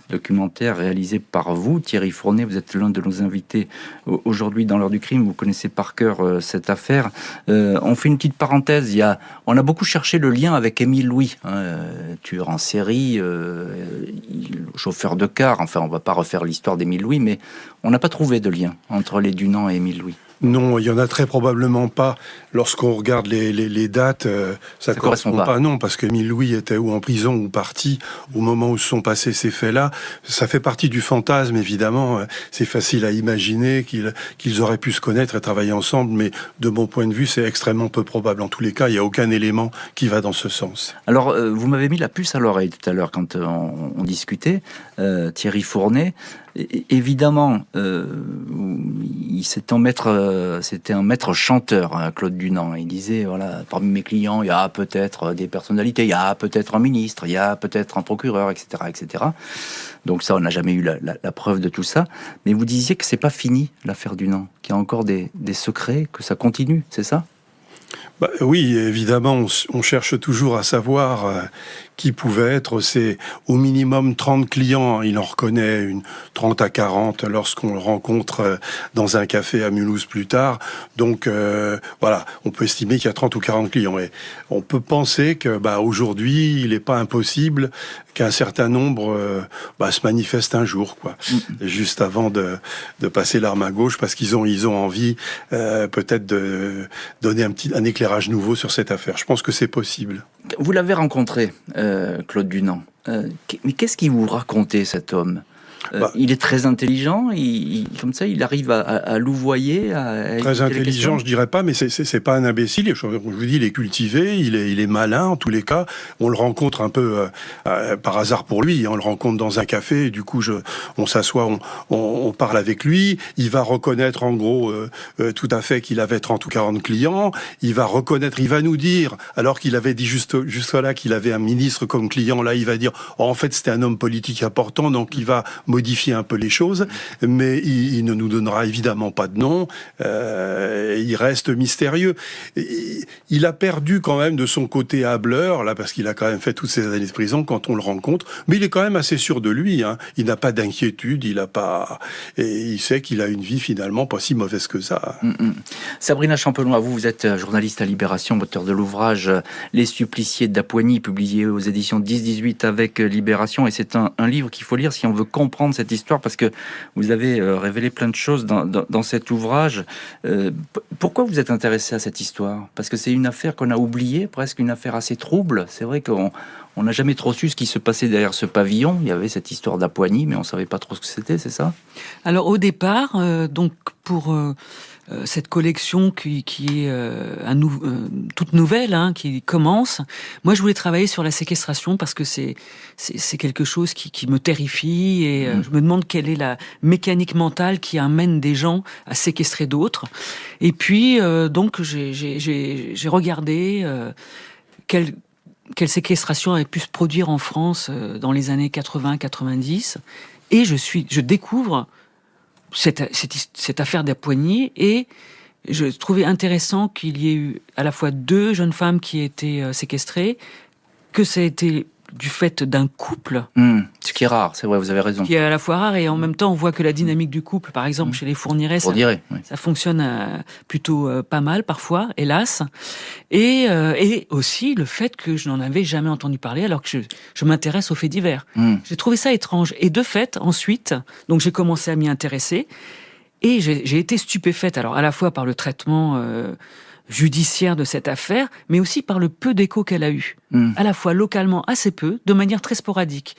Documentaire réalisé par vous, Thierry Fournet. Vous êtes l'un de nos invités aujourd'hui dans l'heure du crime. Vous connaissez par cœur cette affaire. On fait une petite parenthèse. On a beaucoup cherché le lien avec Émile Louis, tueur en série, chauffeur de car. Enfin, on ne va pas refaire l'histoire d'Émile Louis, mais on n'a pas trouvé de lien entre les Dunant et Émile Louis. Non, il y en a très probablement pas. Lorsqu'on regarde les dates, ça correspond pas. Non, parce qu'Émile Louis était ou en prison ou parti au moment où se sont passés ces faits-là. Ça fait partie du fantasme, évidemment. C'est facile à imaginer qu'ils auraient pu se connaître et travailler ensemble, mais de mon point de vue, c'est extrêmement peu probable. En tous les cas, il n'y a aucun élément qui va dans ce sens. Alors, vous m'avez mis la puce à l'oreille tout à l'heure quand on discutait, Thierry Fournet. Évidemment, c'était un maître chanteur, hein, Claude Dunant. Il disait, voilà, parmi mes clients, il y a peut-être des personnalités, il y a peut-être un ministre, il y a peut-être un procureur, etc., etc. Donc ça, on n'a jamais eu la preuve de tout ça. Mais vous disiez que c'est pas fini, l'affaire Dunant, qu'il y a encore des secrets, que ça continue, c'est ça ? Oui, évidemment, on cherche toujours à savoir qui pouvait être. C'est au minimum 30 clients, il en reconnaît 30 à 40 lorsqu'on le rencontre dans un café à Mulhouse plus tard. Donc voilà, on peut estimer qu'il y a 30 ou 40 clients. Et on peut penser que aujourd'hui, il n'est pas impossible qu'un certain nombre se manifeste un jour, quoi, juste avant de passer l'arme à gauche, parce qu'ils ont envie peut-être de donner un éclairage nouveau sur cette affaire. Je pense que c'est possible. Vous l'avez rencontré, Claude Dunant. Mais qu'est-ce qu'il vous racontait, cet homme ? Il est très intelligent, comme ça, il arrive à louvoyer. Très intelligent, je dirais pas, mais c'est pas un imbécile. Je vous dis, il est cultivé, il est malin en tous les cas. On le rencontre un peu par hasard pour lui. On le rencontre dans un café. Et du coup, on s'assoit, on parle avec lui. Il va reconnaître en gros tout à fait qu'il avait 30 ou 40 clients. Il va nous dire, alors qu'il avait dit juste là qu'il avait un ministre comme client, là, il va dire, en fait, c'était un homme politique important, donc il va modifier un peu les choses, mais il ne nous donnera évidemment pas de nom, il reste mystérieux. Il a perdu quand même de son côté hableur, là, parce qu'il a quand même fait toutes ces années de prison quand on le rencontre, mais il est quand même assez sûr de lui, hein. Il n'a pas d'inquiétude, et il sait qu'il a une vie finalement pas si mauvaise que ça. Sabrina Champenois, vous êtes journaliste à Libération, auteur de l'ouvrage Les suppliciés d'Appoigny, publié aux éditions 10-18 avec Libération, et c'est un livre qu'il faut lire si on veut comprendre cette histoire, parce que vous avez révélé plein de choses dans cet ouvrage. Pourquoi vous êtes intéressé à cette histoire ? Parce que c'est une affaire qu'on a oubliée, presque une affaire assez trouble. C'est vrai qu'on n'a jamais trop su ce qui se passait derrière ce pavillon. Il y avait cette histoire d'Appoigny, mais on ne savait pas trop ce que c'était, c'est ça ? Alors au départ, donc pour cette collection qui est toute nouvelle, hein, qui commence. Moi, je voulais travailler sur la séquestration parce que c'est quelque chose qui me terrifie et je me demande quelle est la mécanique mentale qui amène des gens à séquestrer d'autres. Et puis, donc, j'ai regardé quelle séquestration avait pu se produire en France dans les années 80-90 et je découvre cette affaire d'Appoigny, et je trouvais intéressant qu'il y ait eu à la fois 2 jeunes femmes qui étaient séquestrées, que ça a été du fait d'un couple. Ce qui est rare, c'est vrai, vous avez raison. Qui est à la fois rare, et en même temps, on voit que la dynamique du couple, par exemple, chez les Fourniret, ça fonctionne plutôt pas mal parfois, hélas. Et aussi le fait que je n'en avais jamais entendu parler, alors que je m'intéresse aux faits divers. J'ai trouvé ça étrange. Et de fait, ensuite, donc j'ai commencé à m'y intéresser, et j'ai été stupéfaite, alors à la fois par le traitement judiciaire de cette affaire, mais aussi par le peu d'écho qu'elle a eu. À la fois localement assez peu, de manière très sporadique.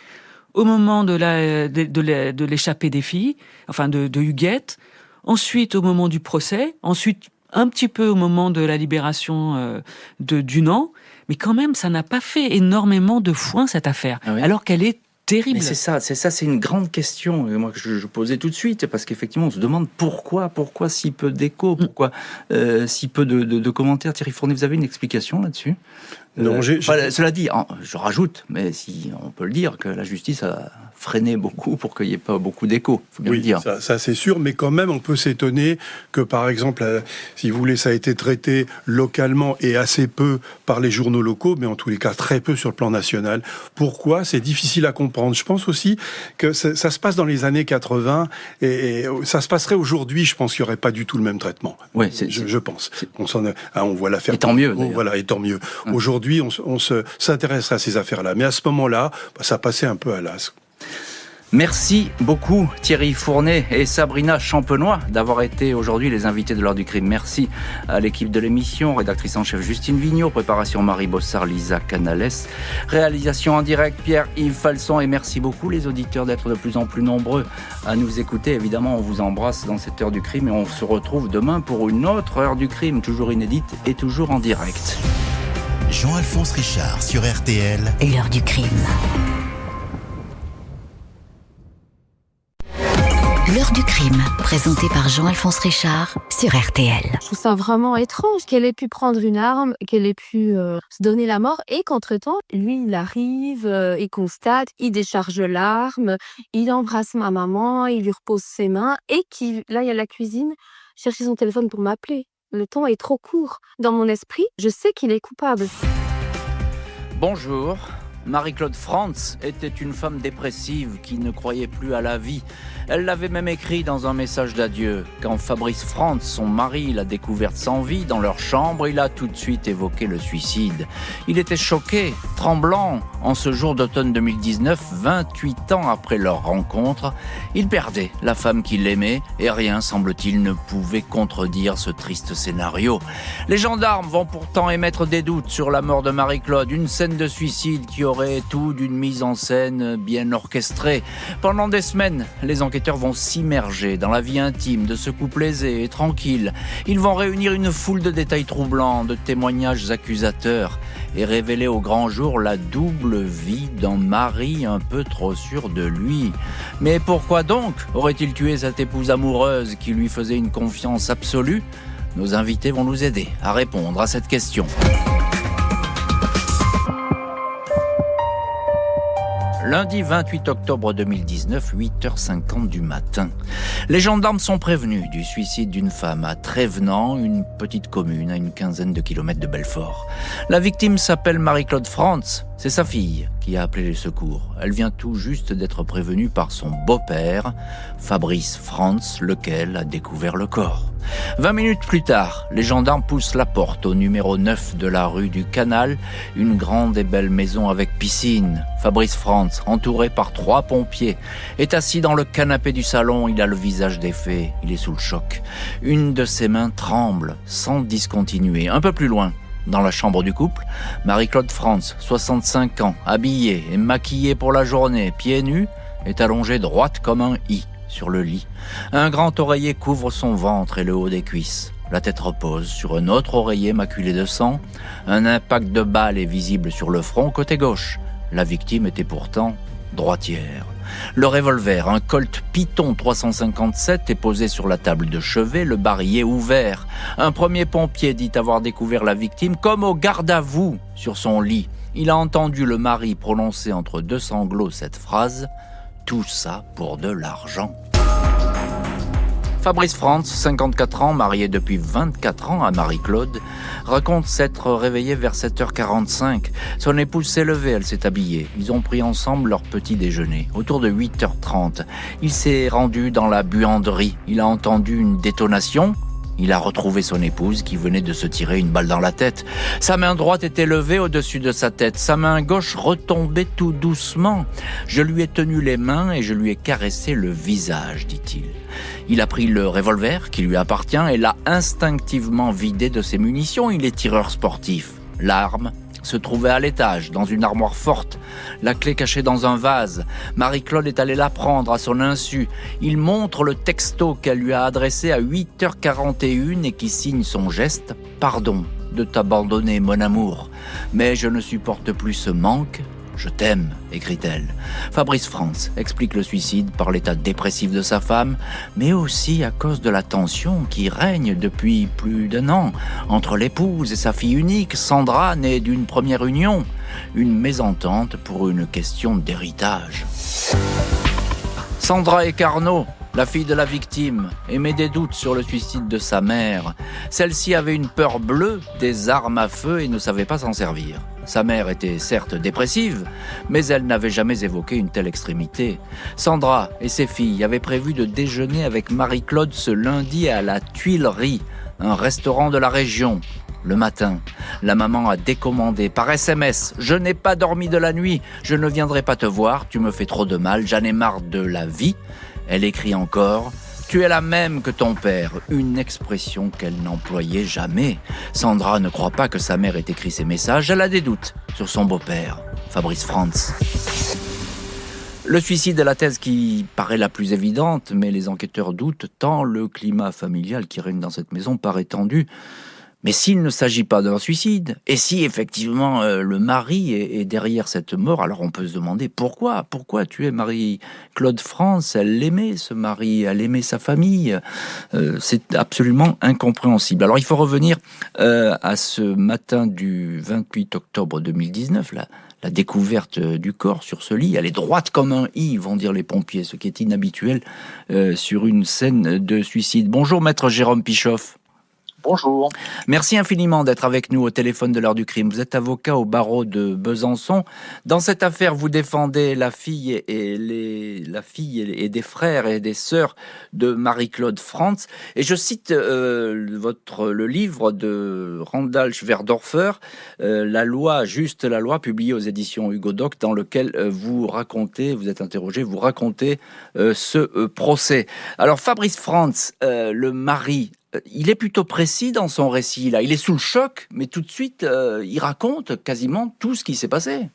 Au moment de l'échappée des filles, enfin de Huguette, ensuite au moment du procès, ensuite un petit peu au moment de la libération de Dunant, mais quand même ça n'a pas fait énormément de foin cette affaire, alors qu'elle est terrible. Mais c'est une grande question, moi, que je posais tout de suite, parce qu'effectivement, on se demande pourquoi si peu d'écho, pourquoi si peu de commentaires. Thierry Fournet, vous avez une explication là-dessus ? Non, cela dit, je rajoute, mais si on peut le dire, que la justice a freiné beaucoup pour qu'il n'y ait pas beaucoup d'écho, faut bien le dire. Ça c'est sûr, mais quand même on peut s'étonner que par exemple, si vous voulez, ça a été traité localement et assez peu par les journaux locaux, mais en tous les cas très peu sur le plan national. Pourquoi ? C'est difficile à comprendre. Je pense aussi que ça se passe dans les années 80 et ça se passerait aujourd'hui, je pense qu'il n'y aurait pas du tout le même traitement. Oui, je pense. On voit l'affaire. Et tant mieux. Voilà, et tant mieux. Aujourd'hui, on s'intéresserait à ces affaires-là. Mais à ce moment-là, ça passait un peu à l'as. Merci beaucoup Thierry Fournet et Sabrina Champenois d'avoir été aujourd'hui les invités de l'heure du crime. Merci à l'équipe de l'émission, rédactrice en chef Justine Vignot, préparation Marie Bossard, Lisa Canales, réalisation en direct Pierre-Yves Falson, et merci beaucoup les auditeurs d'être de plus en plus nombreux à nous écouter. Évidemment, on vous embrasse dans cette heure du crime et on se retrouve demain pour une autre heure du crime, toujours inédite et toujours en direct. Jean-Alphonse Richard sur RTL. L'heure du crime. L'heure du crime, présentée par Jean-Alphonse Richard sur RTL. Je trouve ça vraiment étrange qu'elle ait pu prendre une arme, qu'elle ait pu se donner la mort et qu'entre-temps, lui, il arrive, il constate, il décharge l'arme, il embrasse ma maman, il lui repose ses mains et là, il y a la cuisine, chercher son téléphone pour m'appeler. Le temps est trop court. Dans mon esprit, je sais qu'il est coupable. Bonjour. Marie-Claude Frantz était une femme dépressive qui ne croyait plus à la vie. Elle l'avait même écrit dans un message d'adieu. Quand Fabrice Frantz, son mari, l'a découverte sans vie dans leur chambre, il a tout de suite évoqué le suicide. Il était choqué, tremblant. En ce jour d'automne 2019, 28 ans après leur rencontre, il perdait la femme qu'il aimait et rien, semble-t-il, ne pouvait contredire ce triste scénario. Les gendarmes vont pourtant émettre des doutes sur la mort de Marie-Claude, une scène de suicide qui aurait tout d'une mise en scène bien orchestrée. Pendant des semaines, les enquêteurs vont s'immerger dans la vie intime de ce couple aisé et tranquille. Ils vont réunir une foule de détails troublants, de témoignages accusateurs et révéler au grand jour la double vie d'un mari un peu trop sûr de lui. Mais pourquoi donc aurait-il tué cette épouse amoureuse qui lui faisait une confiance absolue ? Nos invités vont nous aider à répondre à cette question. Lundi 28 octobre 2019, 8h50 du matin. Les gendarmes sont prévenus du suicide d'une femme à Trévenant, une petite commune à une quinzaine de kilomètres de Belfort. La victime s'appelle Marie-Claude Frantz. C'est sa fille qui a appelé les secours. Elle vient tout juste d'être prévenue par son beau-père, Fabrice Frantz, lequel a découvert le corps. 20 minutes plus tard, les gendarmes poussent la porte au numéro 9 de la rue du Canal, une grande et belle maison avec piscine. Fabrice Frantz, entouré par 3 pompiers, est assis dans le canapé du salon. Il a le visage défait, il est sous le choc. Une de ses mains tremble, sans discontinuer. Un peu plus loin, dans la chambre du couple, Marie-Claude Frantz, 65 ans, habillée et maquillée pour la journée, pieds nus, est allongée droite comme un i sur le lit. Un grand oreiller couvre son ventre et le haut des cuisses. La tête repose sur un autre oreiller maculé de sang. Un impact de balle est visible sur le front côté gauche. La victime était pourtant droitière. Le revolver, un Colt Python 357, est posé sur la table de chevet, le barillet ouvert. Un premier pompier dit avoir découvert la victime comme au garde à vous sur son lit. Il a entendu le mari prononcer entre 2 sanglots cette phrase « Tout ça pour de l'argent ». Fabrice Frantz, 54 ans, marié depuis 24 ans à Marie-Claude, raconte s'être réveillé vers 7h45. Son épouse s'est levée, elle s'est habillée. Ils ont pris ensemble leur petit déjeuner. Autour de 8h30, il s'est rendu dans la buanderie. Il a entendu une détonation. Il a retrouvé son épouse qui venait de se tirer une balle dans la tête. Sa main droite était levée au-dessus de sa tête. Sa main gauche retombait tout doucement. Je lui ai tenu les mains et je lui ai caressé le visage, dit-il. Il a pris le revolver qui lui appartient et l'a instinctivement vidé de ses munitions. Il est tireur sportif. L'arme se trouvait à l'étage, dans une armoire forte, la clé cachée dans un vase. Marie-Claude est allée la prendre à son insu. Il montre le texto qu'elle lui a adressé à 8h41 et qui signe son geste « Pardon de t'abandonner, mon amour, mais je ne supporte plus ce manque. Je t'aime », écrit-elle. Fabrice Frantz explique le suicide par l'état dépressif de sa femme, mais aussi à cause de la tension qui règne depuis plus d'1 an entre l'épouse et sa fille unique, Sandra, née d'une première union. Une mésentente pour une question d'héritage. Sandra et Carnot, la fille de la victime, émet des doutes sur le suicide de sa mère. Celle-ci avait une peur bleue des armes à feu et ne savait pas s'en servir. Sa mère était certes dépressive, mais elle n'avait jamais évoqué une telle extrémité. Sandra et ses filles avaient prévu de déjeuner avec Marie-Claude ce lundi à la Tuilerie, un restaurant de la région. Le matin, la maman a décommandé par SMS « Je n'ai pas dormi de la nuit, je ne viendrai pas te voir, tu me fais trop de mal, j'en ai marre de la vie. » Elle écrit encore « Tu es la même que ton père », une expression qu'elle n'employait jamais. Sandra ne croit pas que sa mère ait écrit ces messages, elle a des doutes sur son beau-père, Fabrice Frantz. Le suicide est la thèse qui paraît la plus évidente, mais les enquêteurs doutent tant le climat familial qui règne dans cette maison paraît tendu. Mais s'il ne s'agit pas d'un suicide, et si effectivement le mari est derrière cette mort, alors on peut se demander pourquoi tuer Marie-Claude Frantz? Elle l'aimait, ce mari, elle aimait sa famille. C'est absolument incompréhensible. Alors il faut revenir à ce matin du 28 octobre 2019, la découverte du corps sur ce lit. Elle est droite comme un i, vont dire les pompiers, ce qui est inhabituel sur une scène de suicide. Bonjour maître Jérôme Pichoff. Bonjour. Merci infiniment d'être avec nous au téléphone de l'heure du crime. Vous êtes avocat au barreau de Besançon. Dans cette affaire, vous défendez la fille et des frères et des sœurs de Marie-Claude Frantz. Et je cite le livre de Randall Schwerdorfer, La loi, publié aux éditions Hugo Doc, dans lequel vous êtes interrogé, vous racontez ce procès. Alors Fabrice Frantz, le mari, il est plutôt précis dans son récit, là. Il est sous le choc, mais tout de suite, il raconte quasiment tout ce qui s'est passé.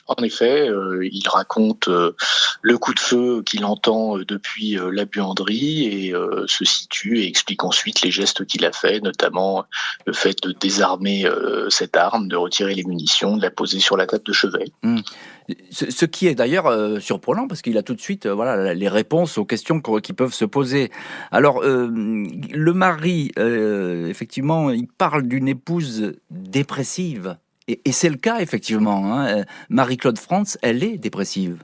En effet, il raconte le coup de feu qu'il entend depuis la buanderie et se situe et explique ensuite les gestes qu'il a fait, notamment le fait de désarmer cette arme, de retirer les munitions, de la poser sur la table de chevet. Ce qui est d'ailleurs surprenant parce qu'il a tout de suite les réponses aux questions qui peuvent se poser. Alors, le mari, effectivement, il parle d'une épouse dépressive. Et c'est le cas, effectivement. Marie-Claude Frantz, elle est dépressive.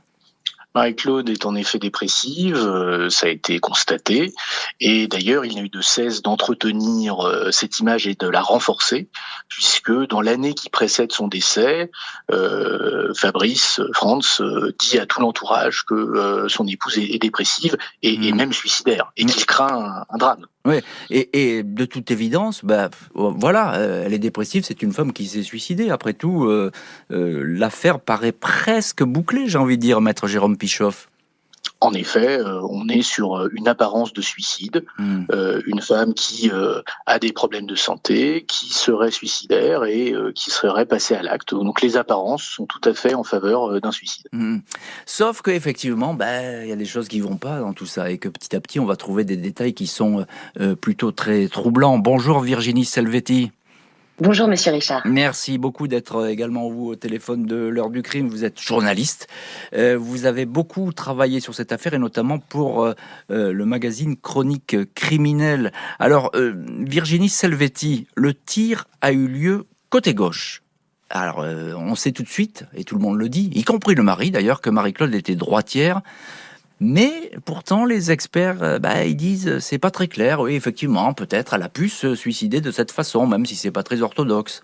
Marie-Claude est en effet dépressive, ça a été constaté, et d'ailleurs il n'a eu de cesse d'entretenir cette image et de la renforcer, puisque dans l'année qui précède son décès, Fabrice Frantz dit à tout l'entourage que son épouse est dépressive et même suicidaire, et qu'il craint un drame. Oui, et de toute évidence, elle est dépressive, c'est une femme qui s'est suicidée. Après tout, l'affaire paraît presque bouclée, j'ai envie de dire, maître Jérôme Pichoff. En effet, on est sur une apparence de suicide, une femme qui a des problèmes de santé, qui serait suicidaire et qui serait passée à l'acte. Donc les apparences sont tout à fait en faveur d'un suicide. Sauf qu'effectivement, il y a des choses qui vont pas dans tout ça et que petit à petit, on va trouver des détails qui sont plutôt très troublants. Bonjour Virginie Salvetti. Bonjour Monsieur Richard. Merci beaucoup d'être également vous au téléphone de l'heure du crime. Vous êtes journaliste. Vous avez beaucoup travaillé sur cette affaire et notamment pour le magazine Chronique criminelle. Alors Virginie Salvetti, le tir a eu lieu côté gauche. Alors on sait tout de suite, et tout le monde le dit, y compris le mari d'ailleurs, que Marie-Claude était droitière. Mais pourtant, les experts, ils disent c'est pas très clair. Oui, effectivement, peut-être elle a pu se suicider de cette façon, même si c'est pas très orthodoxe.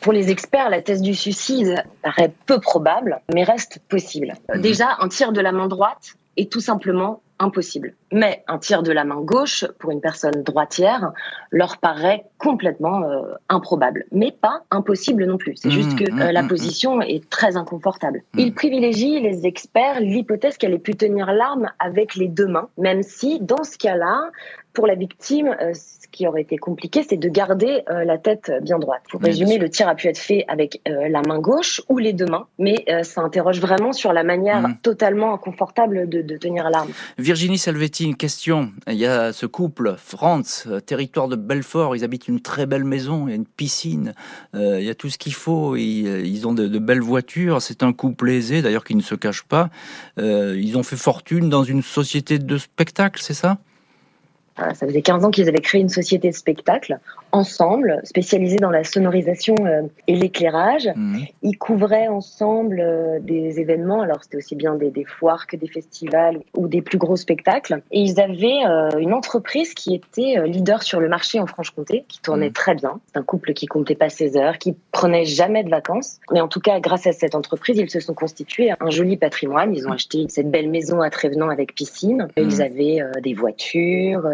Pour les experts, la thèse du suicide paraît peu probable, mais reste possible. Déjà, un tir de la main droite est tout simplement impossible. Mais un tir de la main gauche, pour une personne droitière, leur paraît complètement improbable. Mais pas impossible non plus. C'est juste que la position est très inconfortable. Ils privilégient, les experts, l'hypothèse qu'elle ait pu tenir l'arme avec les deux mains, même si, dans ce cas-là, pour la victime, ce qui aurait été compliqué, c'est de garder la tête bien droite. Pour résumer, le tir a pu être fait avec la main gauche ou les deux mains, mais ça interroge vraiment sur la manière totalement inconfortable de tenir l'arme. Virginie Salvetti, une question. Il y a ce couple, Frantz, territoire de Belfort, ils habitent une très belle maison, il y a une piscine, il y a tout ce qu'il faut, ils ont de belles voitures, c'est un couple aisé, d'ailleurs qui ne se cache pas. Ils ont fait fortune dans une société de spectacle, c'est ça ? Ça faisait 15 ans qu'ils avaient créé une société de spectacle ensemble, spécialisée dans la sonorisation et l'éclairage. Ils couvraient ensemble des événements, alors c'était aussi bien des foires que des festivals ou des plus gros spectacles. Et ils avaient une entreprise qui était leader sur le marché en Franche-Comté, qui tournait très bien. C'est un couple qui comptait pas ses heures, qui prenait jamais de vacances. Mais en tout cas, grâce à cette entreprise, ils se sont constitués un joli patrimoine. Ils ont acheté cette belle maison à Trévenant avec piscine. Ils avaient des voitures,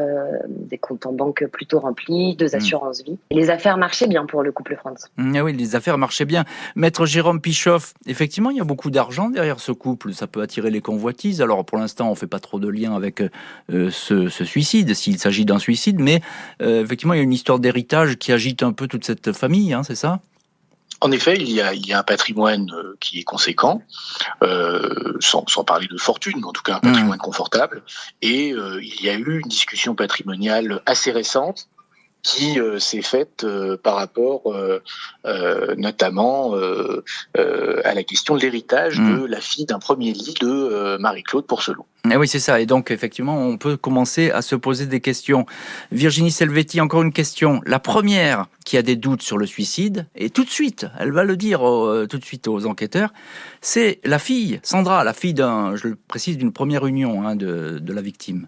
des comptes en banque plutôt remplis, 2 assurances l'assurance vie. Et les affaires marchaient bien pour le couple Franz. Ah oui, les affaires marchaient bien. Maître Jérôme Pichoff, effectivement, il y a beaucoup d'argent derrière ce couple. Ça peut attirer les convoitises. Alors, pour l'instant, on ne fait pas trop de lien avec ce suicide, s'il s'agit d'un suicide. Mais effectivement, il y a une histoire d'héritage qui agite un peu toute cette famille, c'est ça ? En effet, il y a un patrimoine qui est conséquent, sans parler de fortune, mais en tout cas un patrimoine confortable. Et il y a eu une discussion patrimoniale assez récente qui s'est faite par rapport notamment à la question de l'héritage de la fille d'un premier lit de Marie-Claude Pourcelot. Eh oui, c'est ça. Et donc, effectivement, on peut commencer à se poser des questions. Virginie Selvetti, encore une question. La première qui a des doutes sur le suicide, et tout de suite, elle va le dire tout de suite aux enquêteurs, c'est la fille, Sandra, la fille je le précise, d'une première union de la victime.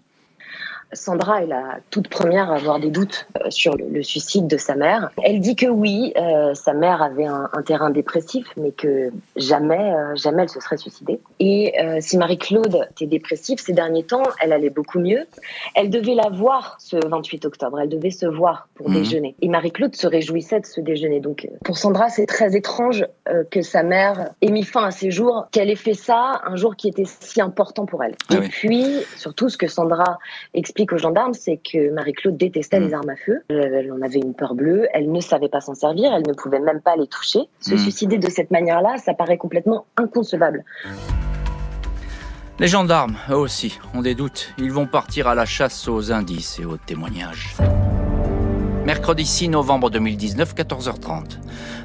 Sandra est la toute première à avoir des doutes sur le suicide de sa mère. Elle dit que oui, sa mère avait un terrain dépressif, mais que jamais elle se serait suicidée. Et si Marie-Claude était dépressive ces derniers temps, elle allait beaucoup mieux. Elle devait la voir ce 28 octobre, elle devait se voir pour déjeuner. Et Marie-Claude se réjouissait de ce déjeuner. Donc pour Sandra, c'est très étrange que sa mère ait mis fin à ses jours, qu'elle ait fait ça un jour qui était si important pour elle. Et puis, surtout, ce que Sandra explique aux gendarmes, c'est que Marie-Claude détestait les armes à feu. Elle en avait une peur bleue, elle ne savait pas s'en servir, elle ne pouvait même pas les toucher. Se suicider de cette manière-là, ça paraît complètement inconcevable. Les gendarmes, eux aussi, ont des doutes. Ils vont partir à la chasse aux indices et aux témoignages. Mercredi 6 novembre 2019, 14h30.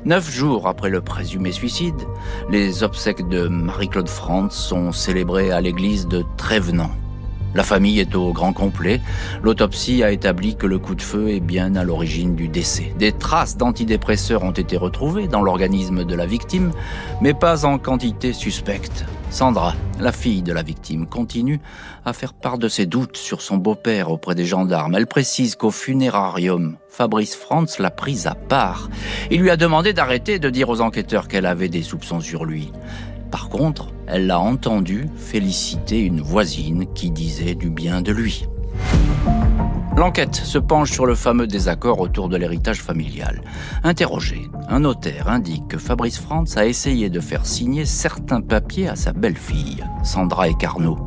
9 jours après le présumé suicide, les obsèques de Marie-Claude Franz sont célébrées à l'église de Trévenant. La famille est au grand complet. L'autopsie a établi que le coup de feu est bien à l'origine du décès. Des traces d'antidépresseurs ont été retrouvées dans l'organisme de la victime, mais pas en quantité suspecte. Sandra, la fille de la victime, continue à faire part de ses doutes sur son beau-père auprès des gendarmes. Elle précise qu'au funérarium, Fabrice Franz l'a prise à part. Il lui a demandé d'arrêter de dire aux enquêteurs qu'elle avait des soupçons sur lui. Par contre, elle l'a entendu féliciter une voisine qui disait du bien de lui. L'enquête se penche sur le fameux désaccord autour de l'héritage familial. Interrogé, un notaire indique que Fabrice Franz a essayé de faire signer certains papiers à sa belle-fille, Sandra Ecarno.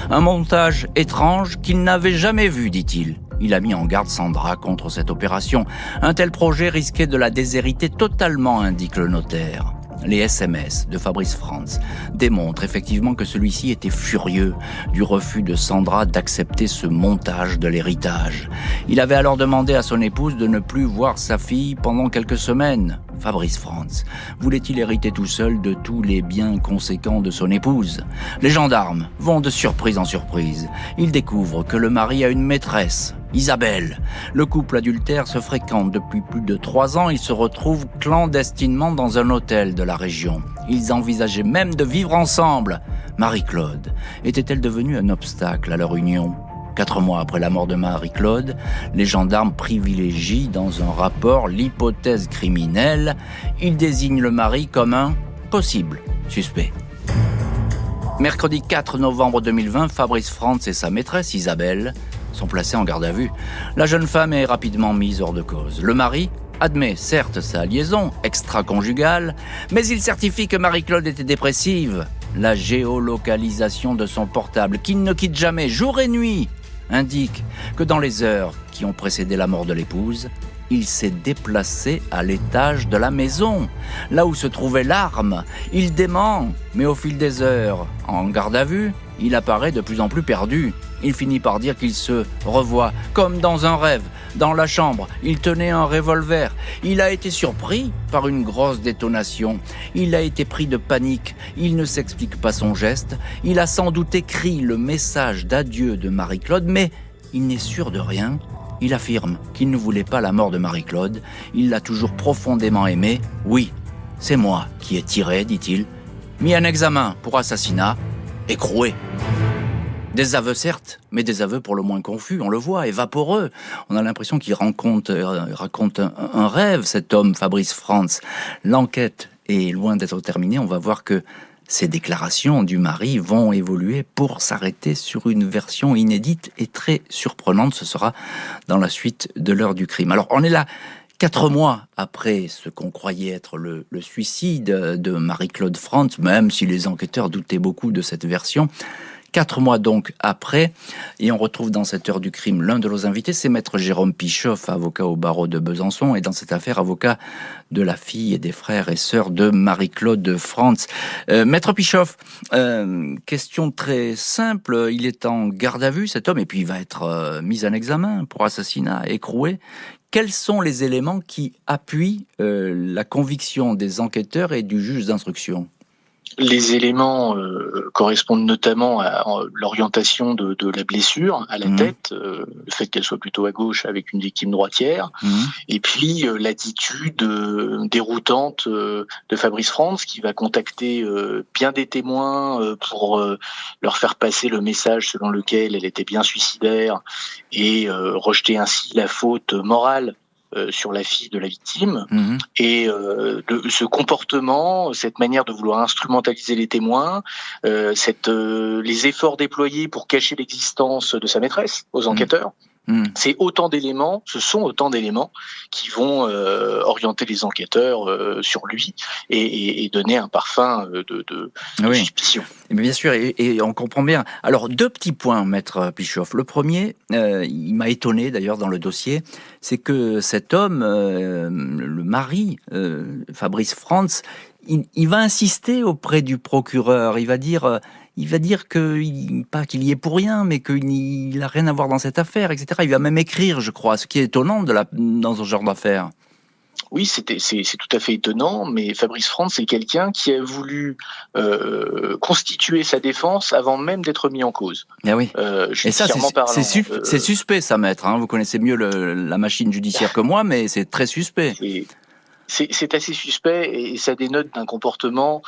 Un montage étrange qu'il n'avait jamais vu, dit-il. Il a mis en garde Sandra contre cette opération. Un tel projet risquait de la déshériter totalement, indique le notaire. Les SMS de Fabrice Franz démontrent effectivement que celui-ci était furieux du refus de Sandra d'accepter ce montage de l'héritage. Il avait alors demandé à son épouse de ne plus voir sa fille pendant quelques semaines. Fabrice Franz voulait-il hériter tout seul de tous les biens conséquents de son épouse ? Les gendarmes vont de surprise en surprise. Ils découvrent que le mari a une maîtresse, Isabelle. Le couple adultère se fréquente depuis plus de 3 ans. Ils se retrouvent clandestinement dans un hôtel de la région. Ils envisageaient même de vivre ensemble. Marie-Claude était-elle devenue un obstacle à leur union ? 4 mois après la mort de Marie-Claude, les gendarmes privilégient dans un rapport l'hypothèse criminelle. Ils désignent le mari comme un possible suspect. Mercredi 4 novembre 2020, Fabrice Franz et sa maîtresse Isabelle sont placés en garde à vue. La jeune femme est rapidement mise hors de cause. Le mari admet certes sa liaison extra-conjugale, mais il certifie que Marie-Claude était dépressive. La géolocalisation de son portable, qu'il ne quitte jamais jour et nuit, indique que dans les heures qui ont précédé la mort de l'épouse, il s'est déplacé à l'étage de la maison, là où se trouvait l'arme. Il dément, mais au fil des heures, en garde à vue, il apparaît de plus en plus perdu. Il finit par dire qu'il se revoit comme dans un rêve. Dans la chambre, il tenait un revolver. Il a été surpris par une grosse détonation. Il a été pris de panique. Il ne s'explique pas son geste. Il a sans doute écrit le message d'adieu de Marie-Claude, mais il n'est sûr de rien. Il affirme qu'il ne voulait pas la mort de Marie-Claude. Il l'a toujours profondément aimée. Oui, c'est moi qui ai tiré, dit-il. Mis en examen pour assassinat, écroué. Des aveux certes, mais des aveux pour le moins confus, on le voit, et vaporeux. On a l'impression qu'il raconte un rêve, cet homme, Fabrice Franz. L'enquête est loin d'être terminée, on va voir que ces déclarations du mari vont évoluer pour s'arrêter sur une version inédite et très surprenante. Ce sera dans la suite de l'heure du crime. Alors, on est là 4 mois après ce qu'on croyait être le suicide de Marie-Claude Frantz, même si les enquêteurs doutaient beaucoup de cette version, 4 mois donc après, et on retrouve dans cette heure du crime l'un de nos invités, c'est maître Jérôme Pichoff, avocat au barreau de Besançon, et dans cette affaire, avocat de la fille et des frères et sœurs de Marie-Claude Frantz. Maître Pichoff, question très simple, il est en garde à vue cet homme, et puis il va être mis en examen pour assassinat, écroué. Quels sont les éléments qui appuient la conviction des enquêteurs et du juge d'instruction ? Les éléments correspondent notamment à l'orientation de la blessure à la tête, le fait qu'elle soit plutôt à gauche avec une victime droitière, et puis l'attitude déroutante de Fabrice Frantz qui va contacter bien des témoins pour leur faire passer le message selon lequel elle était bien suicidaire et rejeter ainsi la faute morale sur la fille de la victime, et ce comportement, cette manière de vouloir instrumentaliser les témoins, les efforts déployés pour cacher l'existence de sa maîtresse aux enquêteurs, ce sont autant d'éléments qui vont orienter les enquêteurs sur lui et donner un parfum de suspicion. Mais bien sûr, et on comprend bien. Alors, 2 petits points, maître Pichoff. Le premier, il m'a étonné d'ailleurs dans le dossier, c'est que cet homme, le mari, Fabrice Frantz, il va insister auprès du procureur, il va dire pas qu'il y est pour rien, mais qu'il n'a rien à voir dans cette affaire, etc. Il va même écrire, je crois, ce qui est étonnant dans ce genre d'affaires. Oui, c'est tout à fait étonnant, mais Fabrice Frantz, c'est quelqu'un qui a voulu constituer sa défense avant même d'être mis en cause. Et oui. Et ça, c'est suspect, ça, maître. Vous connaissez mieux la machine judiciaire que moi, mais c'est très suspect. C'est assez suspect et ça dénote d'un comportement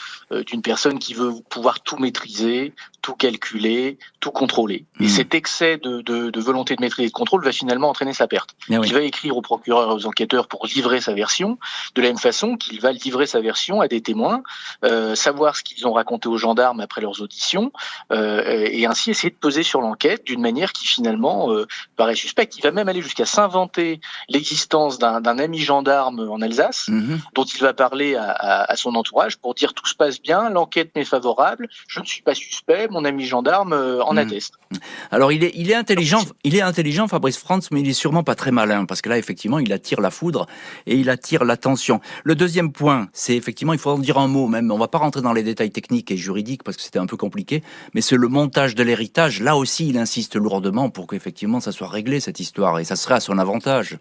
d'une personne qui veut pouvoir tout maîtriser, tout calculer, tout contrôler. Et cet excès de volonté de maîtrise et de contrôle va finalement entraîner sa perte. Il va écrire au procureur et aux enquêteurs pour livrer sa version, de la même façon qu'il va livrer sa version à des témoins, savoir ce qu'ils ont raconté aux gendarmes après leurs auditions, et ainsi essayer de peser sur l'enquête d'une manière qui finalement paraît suspecte. Il va même aller jusqu'à s'inventer l'existence d'un ami gendarme en Alsace, dont il va parler à son entourage pour dire tout se passe bien, l'enquête m'est favorable, je ne suis pas suspect, mon ami gendarme en atteste. Alors il est intelligent Fabrice Frantz, mais il est sûrement pas très malin, parce que là effectivement il attire la foudre et il attire l'attention. Le deuxième point, c'est effectivement, il faut en dire un mot même, on va pas rentrer dans les détails techniques et juridiques parce que c'était un peu compliqué, mais c'est le montage de l'héritage. Là aussi il insiste lourdement pour qu'effectivement ça soit réglé cette histoire, et ça serait à son avantage.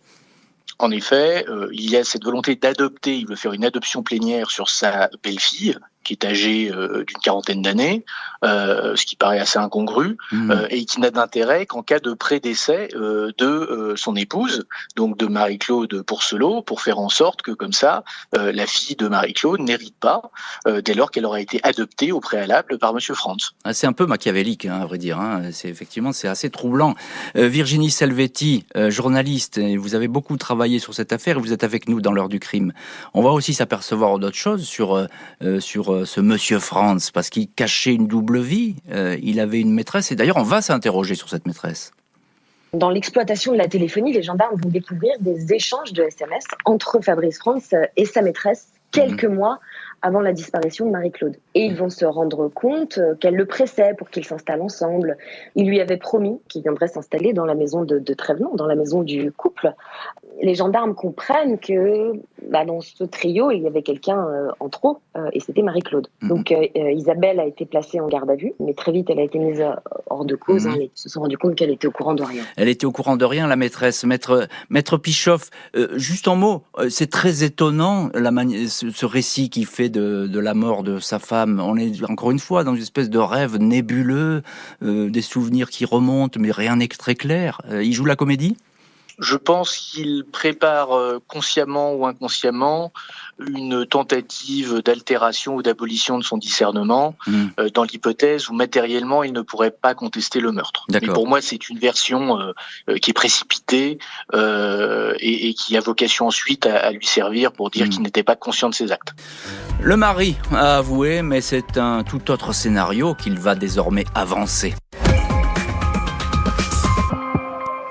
En effet, il y a cette volonté d'adopter, il veut faire une adoption plénière sur sa belle-fille, qui est âgée d'une 40aine d'années, ce qui paraît assez incongru, et qui n'a d'intérêt qu'en cas de prédécès de son épouse, donc de Marie-Claude Pourcelot, pour faire en sorte que, comme ça, la fille de Marie-Claude n'hérite pas, dès lors qu'elle aura été adoptée au préalable par Monsieur Frantz. C'est un peu machiavélique, à vrai dire. C'est assez troublant. Virginie Selvetti, journaliste, et vous avez beaucoup travaillé sur cette affaire, et vous êtes avec nous dans l'heure du crime. On va aussi s'apercevoir d'autres choses sur ce monsieur Frantz, parce qu'il cachait une double vie. Il avait une maîtresse, et d'ailleurs on va s'interroger sur cette maîtresse. Dans l'exploitation de la téléphonie, les gendarmes vont découvrir des échanges de SMS entre Fabrice Frantz et sa maîtresse quelques mois avant la disparition de Marie-Claude. Et ils vont se rendre compte qu'elle le pressait pour qu'ils s'installent ensemble. Il lui avait promis qu'il viendrait s'installer dans la maison de Trévenant, dans la maison du couple. Les gendarmes comprennent que dans ce trio, il y avait quelqu'un en trop, et c'était Marie-Claude. Donc Isabelle a été placée en garde à vue, mais très vite elle a été mise hors de cause. Ils se sont rendus compte qu'elle était au courant de rien. Elle était au courant de rien, la maîtresse. Maître Pichoff, juste en mots, c'est très étonnant ce récit qu'il fait de la mort de sa femme. On est encore une fois dans une espèce de rêve nébuleux, des souvenirs qui remontent, mais rien n'est très clair. Il joue la comédie ? Je pense qu'il prépare consciemment ou inconsciemment une tentative d'altération ou d'abolition de son discernement dans l'hypothèse où matériellement il ne pourrait pas contester le meurtre. Et pour moi, c'est une version qui est précipitée et qui a vocation ensuite à lui servir pour dire qu'il n'était pas conscient de ses actes. Le mari a avoué, mais c'est un tout autre scénario qu'il va désormais avancer.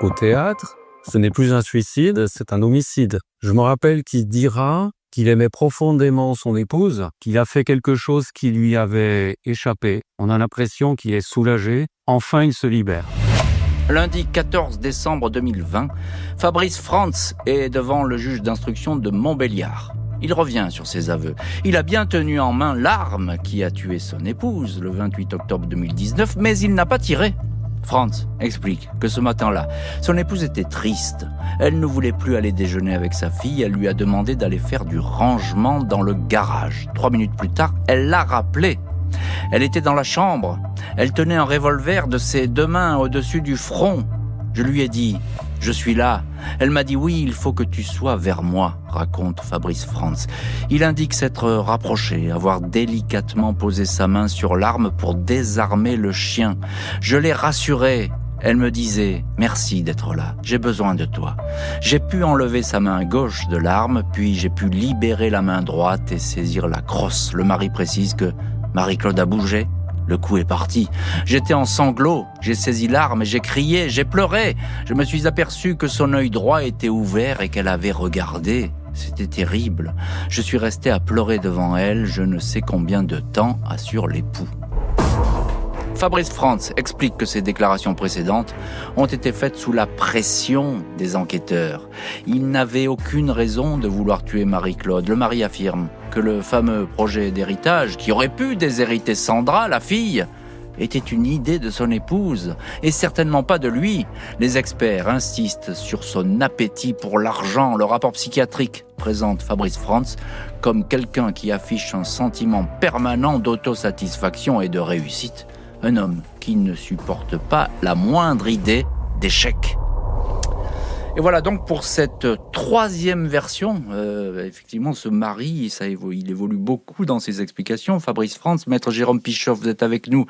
Au théâtre, Ce n'est plus un suicide, c'est un homicide. Je me rappelle qu'il dira qu'il aimait profondément son épouse, qu'il a fait quelque chose qui lui avait échappé. On a l'impression qu'il est soulagé. Enfin, il se libère. Lundi 14 décembre 2020, Fabrice Frantz est devant le juge d'instruction de Montbéliard. Il revient sur ses aveux. Il a bien tenu en main l'arme qui a tué son épouse le 28 octobre 2019, mais il n'a pas tiré. Frantz explique que ce matin-là, son épouse était triste. Elle ne voulait plus aller déjeuner avec sa fille. Elle lui a demandé d'aller faire du rangement dans le garage. 3 minutes plus tard, elle l'a rappelé. Elle était dans la chambre. Elle tenait un revolver de ses 2 mains au-dessus du front. Je lui ai dit « Je suis là ». Elle m'a dit « Oui, il faut que tu sois vers moi », raconte Fabrice Frantz. Il indique s'être rapproché, avoir délicatement posé sa main sur l'arme pour désarmer le chien. Je l'ai rassurée. Elle me disait « Merci d'être là, j'ai besoin de toi ». J'ai pu enlever sa main gauche de l'arme, puis j'ai pu libérer la main droite et saisir la crosse. Le mari précise que Marie-Claude a bougé. Le coup est parti. J'étais en sanglots. J'ai saisi l'arme et j'ai crié, j'ai pleuré. Je me suis aperçu que son œil droit était ouvert et qu'elle avait regardé. C'était terrible. Je suis resté à pleurer devant elle, je ne sais combien de temps, assure l'époux. Fabrice Frantz explique que ces déclarations précédentes ont été faites sous la pression des enquêteurs. Il n'avait aucune raison de vouloir tuer Marie-Claude. Le mari affirme que le fameux projet d'héritage, qui aurait pu déshériter Sandra, la fille, était une idée de son épouse, et certainement pas de lui. Les experts insistent sur son appétit pour l'argent. Le rapport psychiatrique présente Fabrice Frantz comme quelqu'un qui affiche un sentiment permanent d'autosatisfaction et de réussite. Un homme qui ne supporte pas la moindre idée d'échec. Et voilà donc pour cette 3e version. Effectivement, ce mari, il évolue beaucoup dans ses explications. Fabrice Frantz, maître Jérôme Pichoff, vous êtes avec nous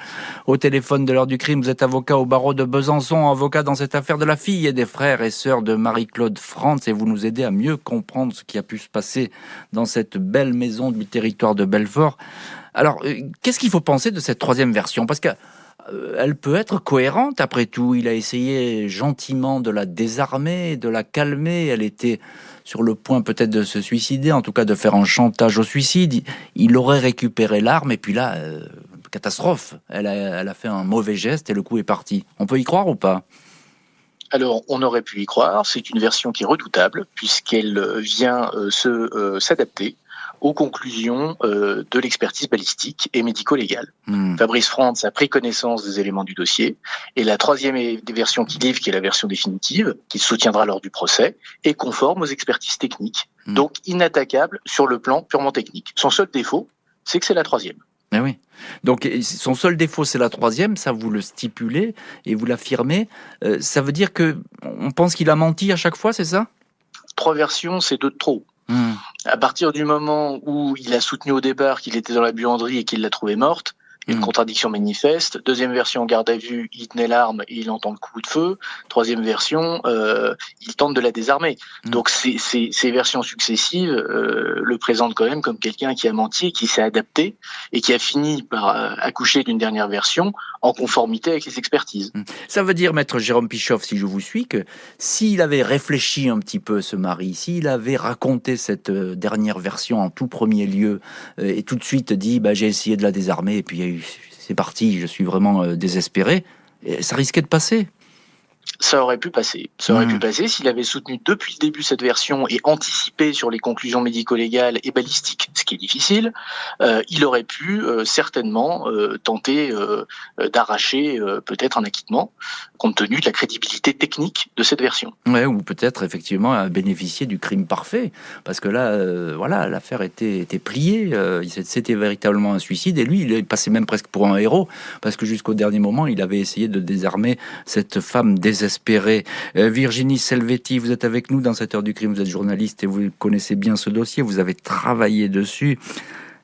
au téléphone de l'heure du crime. Vous êtes avocat au barreau de Besançon, avocat dans cette affaire de la fille et des frères et sœurs de Marie-Claude Frantz. Et vous nous aidez à mieux comprendre ce qui a pu se passer dans cette belle maison du territoire de Belfort. Alors, qu'est-ce qu'il faut penser de cette 3e version ? Parce que elle peut être cohérente, après tout. Il a essayé gentiment de la désarmer, de la calmer. Elle était sur le point peut-être de se suicider, en tout cas de faire un chantage au suicide. Il aurait récupéré l'arme, et puis là, catastrophe. Elle a fait un mauvais geste et le coup est parti. On peut y croire ou pas ? Alors, on aurait pu y croire. C'est une version qui est redoutable, puisqu'elle vient s'adapter aux conclusions de l'expertise balistique et médico-légale. Fabrice Frantz a pris connaissance des éléments du dossier, et la 3e version qu'il livre, qui est la version définitive, qui soutiendra lors du procès, est conforme aux expertises techniques, donc inattaquable sur le plan purement technique. Son seul défaut, c'est que c'est la 3e. Eh oui. Donc son seul défaut, c'est la 3e, ça vous le stipulez et vous l'affirmez. Ça veut dire que on pense qu'il a menti à chaque fois, c'est ça ? 3 versions, c'est 2 de trop. À partir du moment où il a soutenu au départ qu'il était dans la buanderie et qu'il l'a trouvée morte, une contradiction manifeste. 2e version, garde à vue, il tenait l'arme et il entend le coup de feu. 3e version, il tente de la désarmer. Donc ces versions successives le présentent quand même comme quelqu'un qui a menti, qui s'est adapté et qui a fini par accoucher d'une dernière version en conformité avec les expertises. Ça veut dire, maître Jérôme Pichoff, si je vous suis, que s'il avait réfléchi un petit peu, ce mari, s'il avait raconté cette dernière version en tout premier lieu et tout de suite dit j'ai essayé de la désarmer et puis c'est parti, je suis vraiment désespéré, et ça risquait de passer. Ça aurait pu passer. Ça aurait pu passer s'il avait soutenu depuis le début cette version et anticipé sur les conclusions médico-légales et balistiques, ce qui est difficile. Il aurait pu certainement tenter d'arracher peut-être un acquittement, compte tenu de la crédibilité technique de cette version. Ouais, ou peut-être effectivement bénéficier du crime parfait, parce que là, voilà, l'affaire était pliée. C'était véritablement un suicide, et lui, il est passé même presque pour un héros, parce que jusqu'au dernier moment, il avait essayé de désarmer cette femme désespérée. Virginie Selvetti, vous êtes avec nous dans cette heure du crime, vous êtes journaliste et vous connaissez bien ce dossier, vous avez travaillé dessus.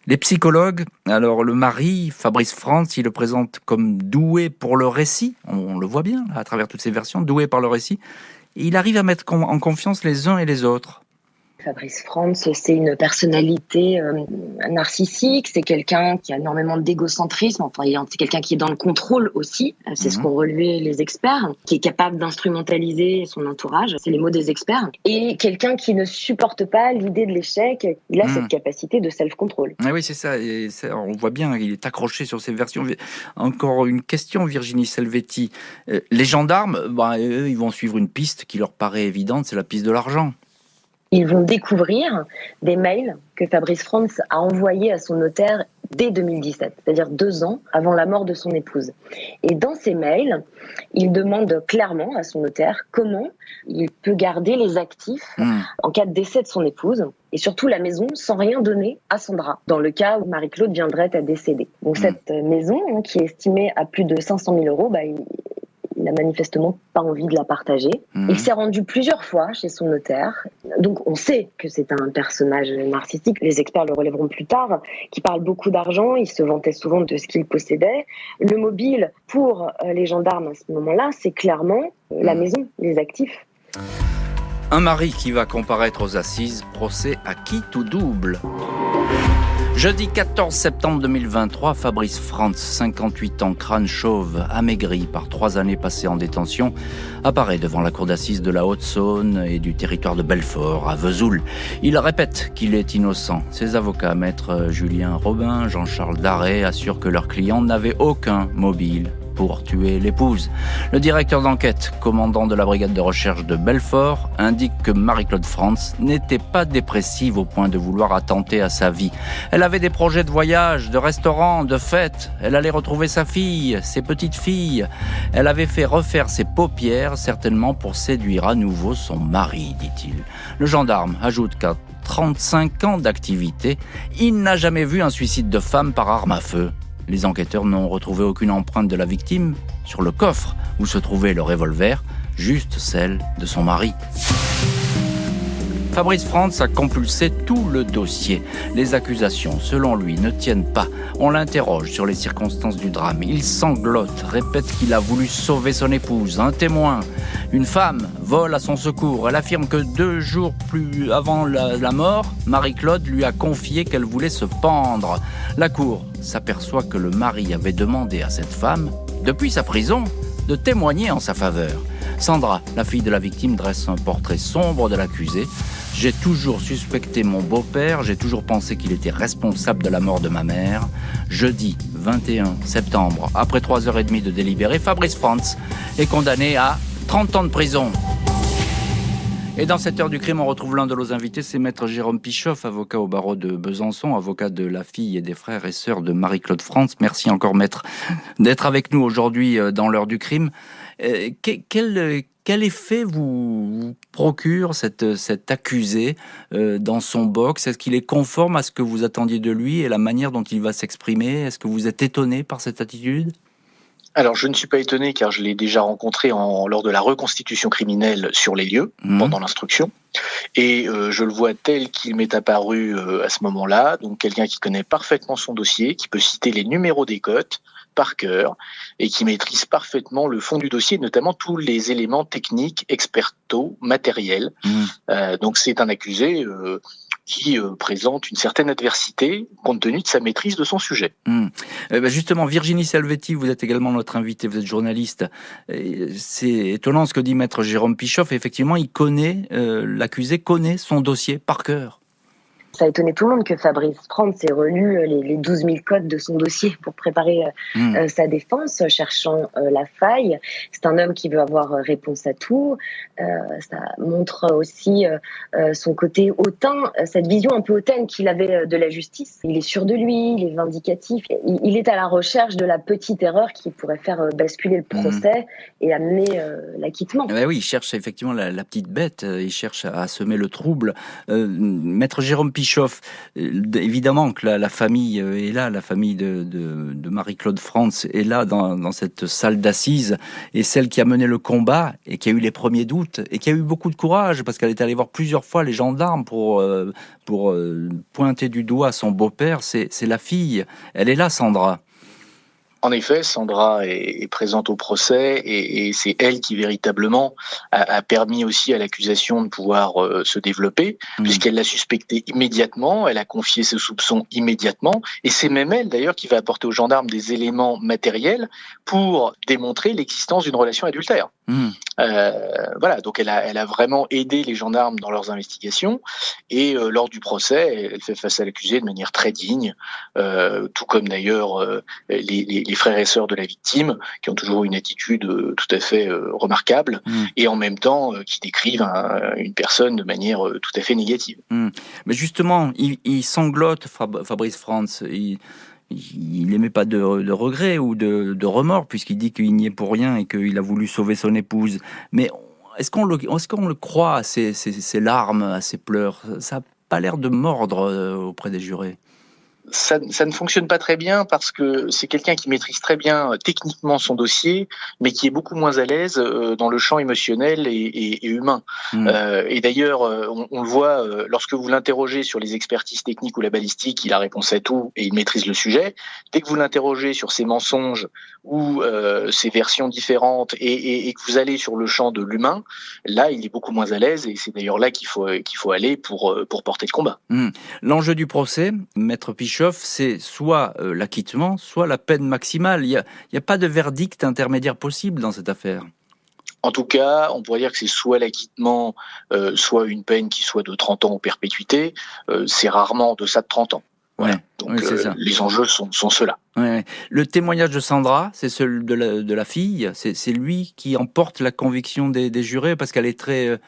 Les psychologues, alors le mari, Fabrice Frantz, il le présente comme doué pour le récit, on le voit bien à travers toutes ces versions, doué par le récit, et il arrive à mettre en confiance les uns et les autres. Fabrice Frantz, c'est une personnalité narcissique, c'est quelqu'un qui a énormément d'égocentrisme, c'est quelqu'un qui est dans le contrôle aussi, c'est ce qu'ont relevé les experts, qui est capable d'instrumentaliser son entourage, c'est les mots des experts, et quelqu'un qui ne supporte pas l'idée de l'échec, il a cette capacité de self-control. Ah oui, c'est ça, et ça, on voit bien, il est accroché sur ses versions. Encore une question, Virginie Selvetti. Les gendarmes, eux, ils vont suivre une piste qui leur paraît évidente, c'est la piste de l'argent. Ils vont découvrir des mails que Fabrice Frantz a envoyés à son notaire dès 2017, c'est-à-dire 2 ans avant la mort de son épouse. Et dans ces mails, il demande clairement à son notaire comment il peut garder les actifs en cas de décès de son épouse, et surtout la maison sans rien donner à Sandra, dans le cas où Marie-Claude viendrait à décéder. Donc cette maison, qui est estimée à plus de 500 000 euros, il n'a manifestement pas envie de la partager. Il s'est rendu plusieurs fois chez son notaire. Donc on sait que c'est un personnage narcissique, les experts le relèveront plus tard, qui parle beaucoup d'argent, il se vantait souvent de ce qu'il possédait. Le mobile, pour les gendarmes à ce moment-là, c'est clairement la maison, les actifs. Un mari qui va comparaître aux assises, procès à qui tout double. Jeudi 14 septembre 2023, Fabrice Frantz, 58 ans, crâne chauve, amaigri par 3 années passées en détention, apparaît devant la cour d'assises de la Haute-Saône et du territoire de Belfort, à Vesoul. Il répète qu'il est innocent. Ses avocats, maître Julien Robin, Jean-Charles Darret, assurent que leurs clients n'avaient aucun mobile pour tuer l'épouse. Le directeur d'enquête, commandant de la brigade de recherche de Belfort, indique que Marie-Claude Frantz n'était pas dépressive au point de vouloir attenter à sa vie. Elle avait des projets de voyage, de restaurant, de fêtes. Elle allait retrouver sa fille, ses petites filles. Elle avait fait refaire ses paupières, certainement pour séduire à nouveau son mari, dit-il. Le gendarme ajoute qu'à 35 ans d'activité, il n'a jamais vu un suicide de femme par arme à feu. Les enquêteurs n'ont retrouvé aucune empreinte de la victime sur le coffre où se trouvait le revolver, juste celle de son mari. Fabrice Frantz a compulsé tout le dossier. Les accusations, selon lui, ne tiennent pas. On l'interroge sur les circonstances du drame. Il sanglote, répète qu'il a voulu sauver son épouse. Un témoin, une femme, vole à son secours. Elle affirme que 2 jours plus avant la mort, Marie-Claude lui a confié qu'elle voulait se pendre. La cour s'aperçoit que le mari avait demandé à cette femme, depuis sa prison, de témoigner en sa faveur. Sandra, la fille de la victime, dresse un portrait sombre de l'accusé. « J'ai toujours suspecté mon beau-père, j'ai toujours pensé qu'il était responsable de la mort de ma mère. Jeudi 21 septembre, après 3h30 de délibéré, Fabrice Frantz est condamné à 30 ans de prison. » Et dans cette heure du crime, on retrouve l'un de nos invités, c'est maître Jérôme Pichoff, avocat au barreau de Besançon, avocat de la fille et des frères et sœurs de Marie-Claude Frantz. Merci encore, maître, d'être avec nous aujourd'hui dans l'heure du crime. Quel effet vous procure cet accusé dans son box ? Est-ce qu'il est conforme à ce que vous attendiez de lui et la manière dont il va s'exprimer ? Est-ce que vous êtes étonné par cette attitude ? Alors, je ne suis pas étonné car je l'ai déjà rencontré lors de la reconstitution criminelle sur les lieux, pendant l'instruction. Et je le vois tel qu'il m'est apparu à ce moment-là, donc quelqu'un qui connaît parfaitement son dossier, qui peut citer les numéros des cotes par cœur et qui maîtrise parfaitement le fond du dossier, notamment tous les éléments techniques, experto, matériels. Donc c'est un accusé qui présente une certaine adversité compte tenu de sa maîtrise de son sujet. Justement, Virginie Selvetti, vous êtes également notre invitée, vous êtes journaliste. C'est étonnant ce que dit maître Jérôme Pichoff. Effectivement, l'accusé connaît son dossier par cœur. Ça a étonné tout le monde que Fabrice Frantz ait relu les 12 000 codes de son dossier pour préparer sa défense, cherchant la faille. C'est un homme qui veut avoir réponse à tout. Ça montre aussi son côté hautain, cette vision un peu hautaine qu'il avait de la justice. Il est sûr de lui, il est vindicatif. Il est à la recherche de la petite erreur qui pourrait faire basculer le procès et amener l'acquittement. Oui, il cherche effectivement la petite bête, il cherche à semer le trouble. Maître Jérôme Pichoff, évidemment que la famille est là, la famille de Marie-Claude Frantz est là dans cette salle d'assises, et celle qui a mené le combat et qui a eu les premiers doutes et qui a eu beaucoup de courage parce qu'elle est allée voir plusieurs fois les gendarmes pour pointer du doigt son beau-père, c'est la fille. Elle est là, Sandra. En effet, Sandra est présente au procès et c'est elle qui véritablement a permis aussi à l'accusation de pouvoir se développer, puisqu'elle l'a suspecté immédiatement, elle a confié ses soupçons immédiatement, et c'est même elle d'ailleurs qui va apporter aux gendarmes des éléments matériels pour démontrer l'existence d'une relation adultère. Voilà, donc elle a vraiment aidé les gendarmes dans leurs investigations, et lors du procès, elle fait face à l'accusé de manière très digne, tout comme d'ailleurs les frères et sœurs de la victime, qui ont toujours une attitude tout à fait remarquable, et en même temps qui décrivent une personne de manière tout à fait négative. Mais justement, il sanglote, Fabrice Frantz. Il n'aimait pas de regrets ou de remords, puisqu'il dit qu'il n'y est pour rien et qu'il a voulu sauver son épouse. Mais est-ce qu'on le croit à ses larmes, à ses pleurs? Ça n'a pas l'air de mordre auprès des jurés. Ça ne fonctionne pas très bien parce que c'est quelqu'un qui maîtrise très bien techniquement son dossier, mais qui est beaucoup moins à l'aise dans le champ émotionnel et humain. Et d'ailleurs, on le voit, lorsque vous l'interrogez sur les expertises techniques ou la balistique, il a réponse à tout et il maîtrise le sujet. Dès que vous l'interrogez sur ses mensonges ou ses versions différentes et que vous allez sur le champ de l'humain, là, il est beaucoup moins à l'aise, et c'est d'ailleurs là qu'il faut aller pour porter le combat. L'enjeu du procès, Maître Pichoff, c'est soit l'acquittement, soit la peine maximale. Il n'y a pas de verdict intermédiaire possible dans cette affaire. En tout cas, on pourrait dire que c'est soit l'acquittement, soit une peine qui soit de 30 ans ou perpétuité. C'est rarement en deçà de 30 ans. Voilà. Donc les enjeux sont ceux-là. Ouais. Le témoignage de Sandra, c'est celui de la fille. C'est lui qui emporte la conviction des jurés, parce qu'elle est très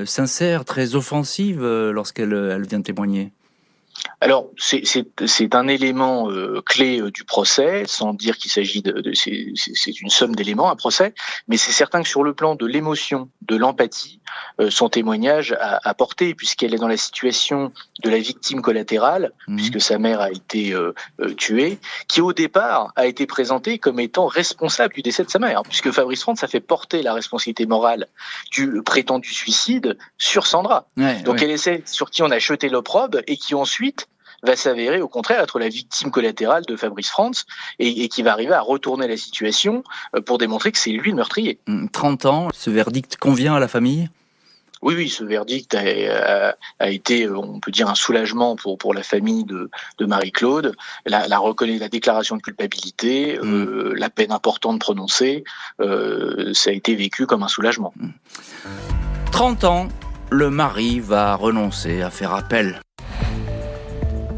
sincère, très offensive lorsqu'elle vient témoigner. Alors, c'est un élément clé du procès, sans dire qu'il s'agit c'est une somme d'éléments, un procès, mais c'est certain que sur le plan de l'émotion, de l'empathie, son témoignage a porté, puisqu'elle est dans la situation de la victime collatérale, puisque sa mère a été tuée, qui au départ a été présentée comme étant responsable du décès de sa mère, puisque Fabrice Frantz a fait porter la responsabilité morale du prétendu suicide sur Sandra. Donc elle essaie sur qui on a jeté l'opprobre et qui ensuite va s'avérer au contraire être la victime collatérale de Fabrice Frantz et qui va arriver à retourner la situation pour démontrer que c'est lui le meurtrier. 30 ans, ce verdict convient à la famille ? Oui, ce verdict a été, on peut dire, un soulagement pour la famille de Marie-Claude. La déclaration de culpabilité, la peine importante prononcée, ça a été vécu comme un soulagement. 30 ans, le mari va renoncer à faire appel.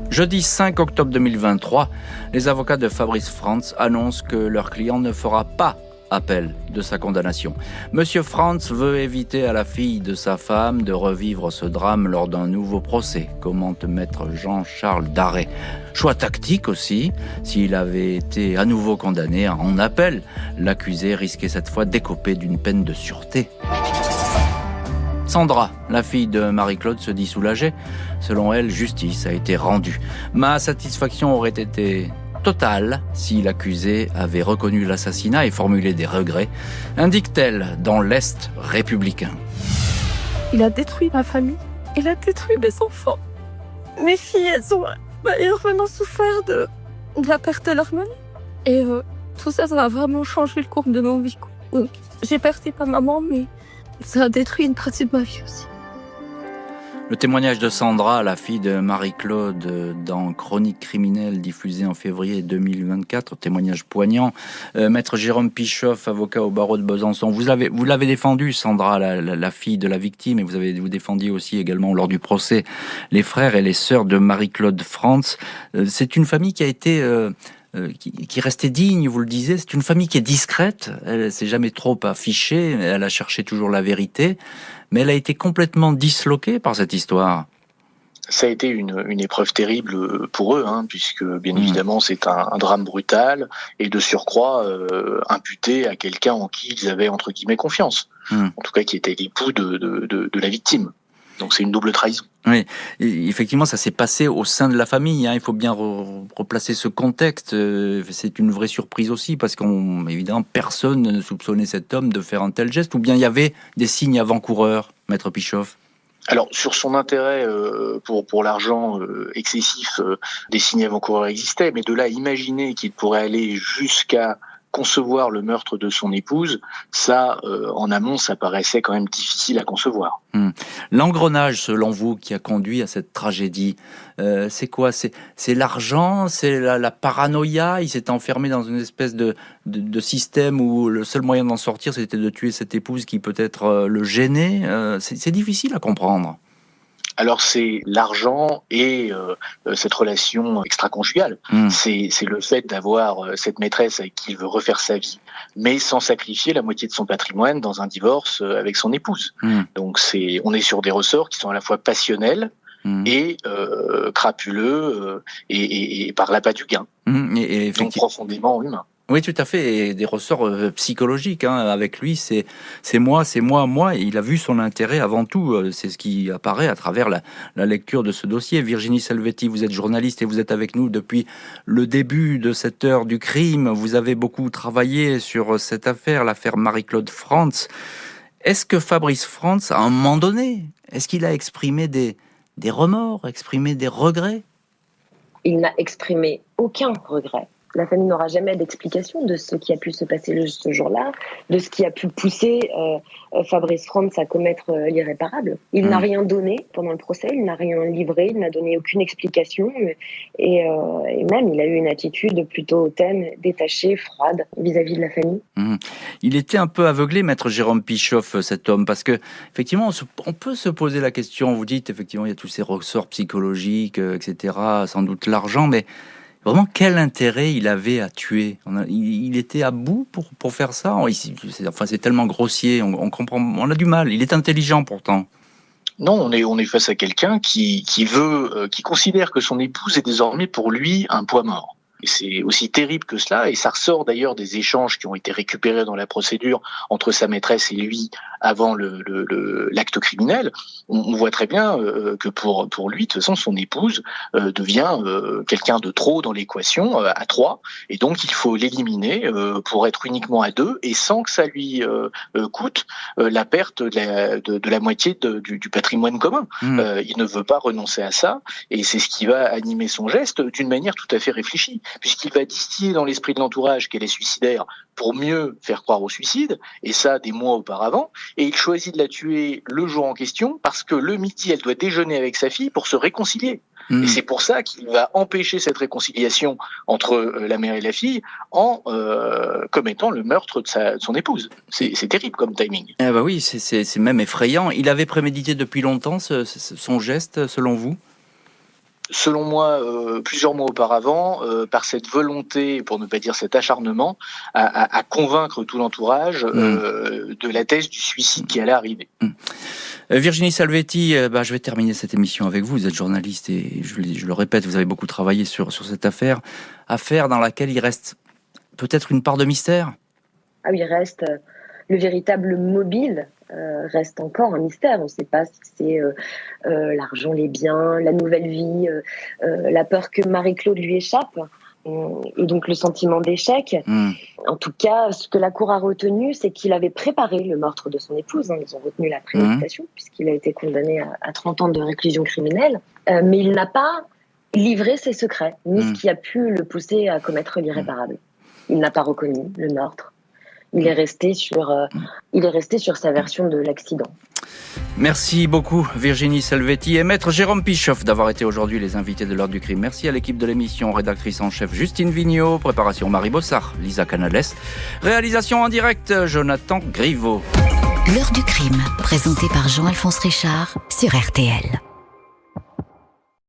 Jeudi 5 octobre 2023, les avocats de Fabrice Frantz annoncent que leur client ne fera pas appel de sa condamnation. Monsieur Frantz veut éviter à la fille de sa femme de revivre ce drame lors d'un nouveau procès, commente maître Jean-Charles Darret. Choix tactique aussi, s'il avait été à nouveau condamné en appel, l'accusé risquait cette fois d'écoper d'une peine de sûreté. Sandra, la fille de Marie-Claude, se dit soulagée. Selon elle, justice a été rendue. Ma satisfaction aurait été totale si l'accusé avait reconnu l'assassinat et formulé des regrets, indique-t-elle dans l'Est républicain. Il a détruit ma famille, il a détruit mes enfants. Mes filles, elles ont énormément souffert de la perte de leur mari. Et tout ça, ça a vraiment changé le cours de nos vies. J'ai perdu ma maman, mais ça a détruit une partie de ma vie aussi. Le témoignage de Sandra, la fille de Marie-Claude, dans Chronique criminelle diffusée en février 2024, témoignage poignant. Maître Jérôme Pichoff, avocat au barreau de Besançon, vous l'avez défendu, Sandra, la fille de la victime, et vous défendiez aussi également lors du procès les frères et les sœurs de Marie-Claude Frantz. C'est une famille qui a été qui restait digne, vous le disiez. C'est une famille qui est discrète, elle s'est jamais trop affichée, elle a cherché toujours la vérité, mais elle a été complètement disloquée par cette histoire. Ça a été une épreuve terrible pour eux, puisque bien évidemment c'est un drame brutal et de surcroît imputé à quelqu'un en qui ils avaient entre guillemets confiance, en tout cas qui était l'époux de la victime. Donc c'est une double trahison. Oui, et effectivement, ça s'est passé au sein de la famille. Il faut bien replacer ce contexte. C'est une vraie surprise aussi, parce qu'évidemment, personne ne soupçonnait cet homme de faire un tel geste. Ou bien il y avait des signes avant-coureurs, Maître Pichoff? Alors, sur son intérêt pour l'argent excessif, des signes avant-coureurs existaient, mais de là à imaginer qu'il pourrait aller jusqu'à concevoir le meurtre de son épouse, ça, en amont, ça paraissait quand même difficile à concevoir. L'engrenage, selon vous, qui a conduit à cette tragédie, c'est quoi ? C'est l'argent ? C'est la paranoïa ? Il s'est enfermé dans une espèce de système où le seul moyen d'en sortir, c'était de tuer cette épouse qui peut-être le gênait. C'est difficile à comprendre. Alors c'est l'argent et cette relation extra-conjugale. C'est le fait d'avoir cette maîtresse avec qui il veut refaire sa vie, mais sans sacrifier la moitié de son patrimoine dans un divorce avec son épouse. Donc on est sur des ressorts qui sont à la fois passionnels et crapuleux et par l'appât du gain. Et donc profondément humain. Oui, tout à fait, et des ressorts psychologiques. Avec lui, c'est moi. Et il a vu son intérêt avant tout. C'est ce qui apparaît à travers la lecture de ce dossier. Virginie Salvetti, vous êtes journaliste et vous êtes avec nous depuis le début de cette heure du crime. Vous avez beaucoup travaillé sur cette affaire, l'affaire Marie-Claude Frantz. Est-ce que Fabrice Frantz, à un moment donné, est-ce qu'il a exprimé des remords, exprimé des regrets ? Il n'a exprimé aucun regret. La famille n'aura jamais d'explication de ce qui a pu se passer ce jour-là, de ce qui a pu pousser Fabrice Frantz à commettre l'irréparable. Il n'a rien donné pendant le procès, il n'a rien livré, il n'a donné aucune explication. Et même, il a eu une attitude plutôt hautaine, détachée, froide vis-à-vis de la famille. Il était un peu aveuglé, maître Jérôme Pischoff, cet homme, parce que effectivement, on peut se poser la question. Vous dites, effectivement, il y a tous ces ressorts psychologiques, etc., sans doute l'argent, mais vraiment, quel intérêt il avait à tuer ? Il était à bout pour faire ça. C'est tellement grossier, on comprend, on a du mal. Il est intelligent pourtant. Non, on est face à quelqu'un qui considère que son épouse est désormais pour lui un poids mort. Et c'est aussi terrible que cela, et ça ressort d'ailleurs des échanges qui ont été récupérés dans la procédure entre sa maîtresse et lui avant l'acte criminel. On voit très bien que pour lui, de toute façon, son épouse devient quelqu'un de trop dans l'équation, à 3, et donc il faut l'éliminer pour être uniquement à 2, et sans que ça lui coûte la perte de la moitié du patrimoine commun. Il ne veut pas renoncer à ça, et c'est ce qui va animer son geste d'une manière tout à fait réfléchie, puisqu'il va distiller dans l'esprit de l'entourage qu'elle est suicidaire pour mieux faire croire au suicide, et ça des mois auparavant, et il choisit de la tuer le jour en question parce que le midi, elle doit déjeuner avec sa fille pour se réconcilier. Et c'est pour ça qu'il va empêcher cette réconciliation entre la mère et la fille en commettant le meurtre de son épouse. C'est terrible comme timing. Ah bah oui, c'est même effrayant. Il avait prémédité depuis longtemps son geste, selon vous ? Selon moi, plusieurs mois auparavant, par cette volonté, pour ne pas dire cet acharnement, à convaincre tout l'entourage de la thèse du suicide qui allait arriver. Virginie Salvetti, je vais terminer cette émission avec vous. Vous êtes journaliste et je le répète, vous avez beaucoup travaillé sur cette affaire dans laquelle il reste peut-être une part de mystère. Ah oui, il reste le véritable mobile. Reste encore un mystère. On ne sait pas si c'est l'argent, les biens, la nouvelle vie, la peur que Marie-Claude lui échappe, et donc le sentiment d'échec. En tout cas, ce que la Cour a retenu, c'est qu'il avait préparé le meurtre de son épouse. Ils ont retenu la préméditation, puisqu'il a été condamné à 30 ans de réclusion criminelle. Mais il n'a pas livré ses secrets, ni ce qui a pu le pousser à commettre l'irréparable. Il n'a pas reconnu le meurtre. Il est resté sur sa version de l'accident. Merci beaucoup Virginie Salvetti et maître Jérôme Pischoff d'avoir été aujourd'hui les invités de l'heure du crime. Merci à l'équipe de l'émission, rédactrice en chef Justine Vigneault, préparation Marie Bossard, Lisa Canales, réalisation en direct Jonathan Griveaux. L'heure du crime, présentée par Jean-Alphonse Richard sur RTL.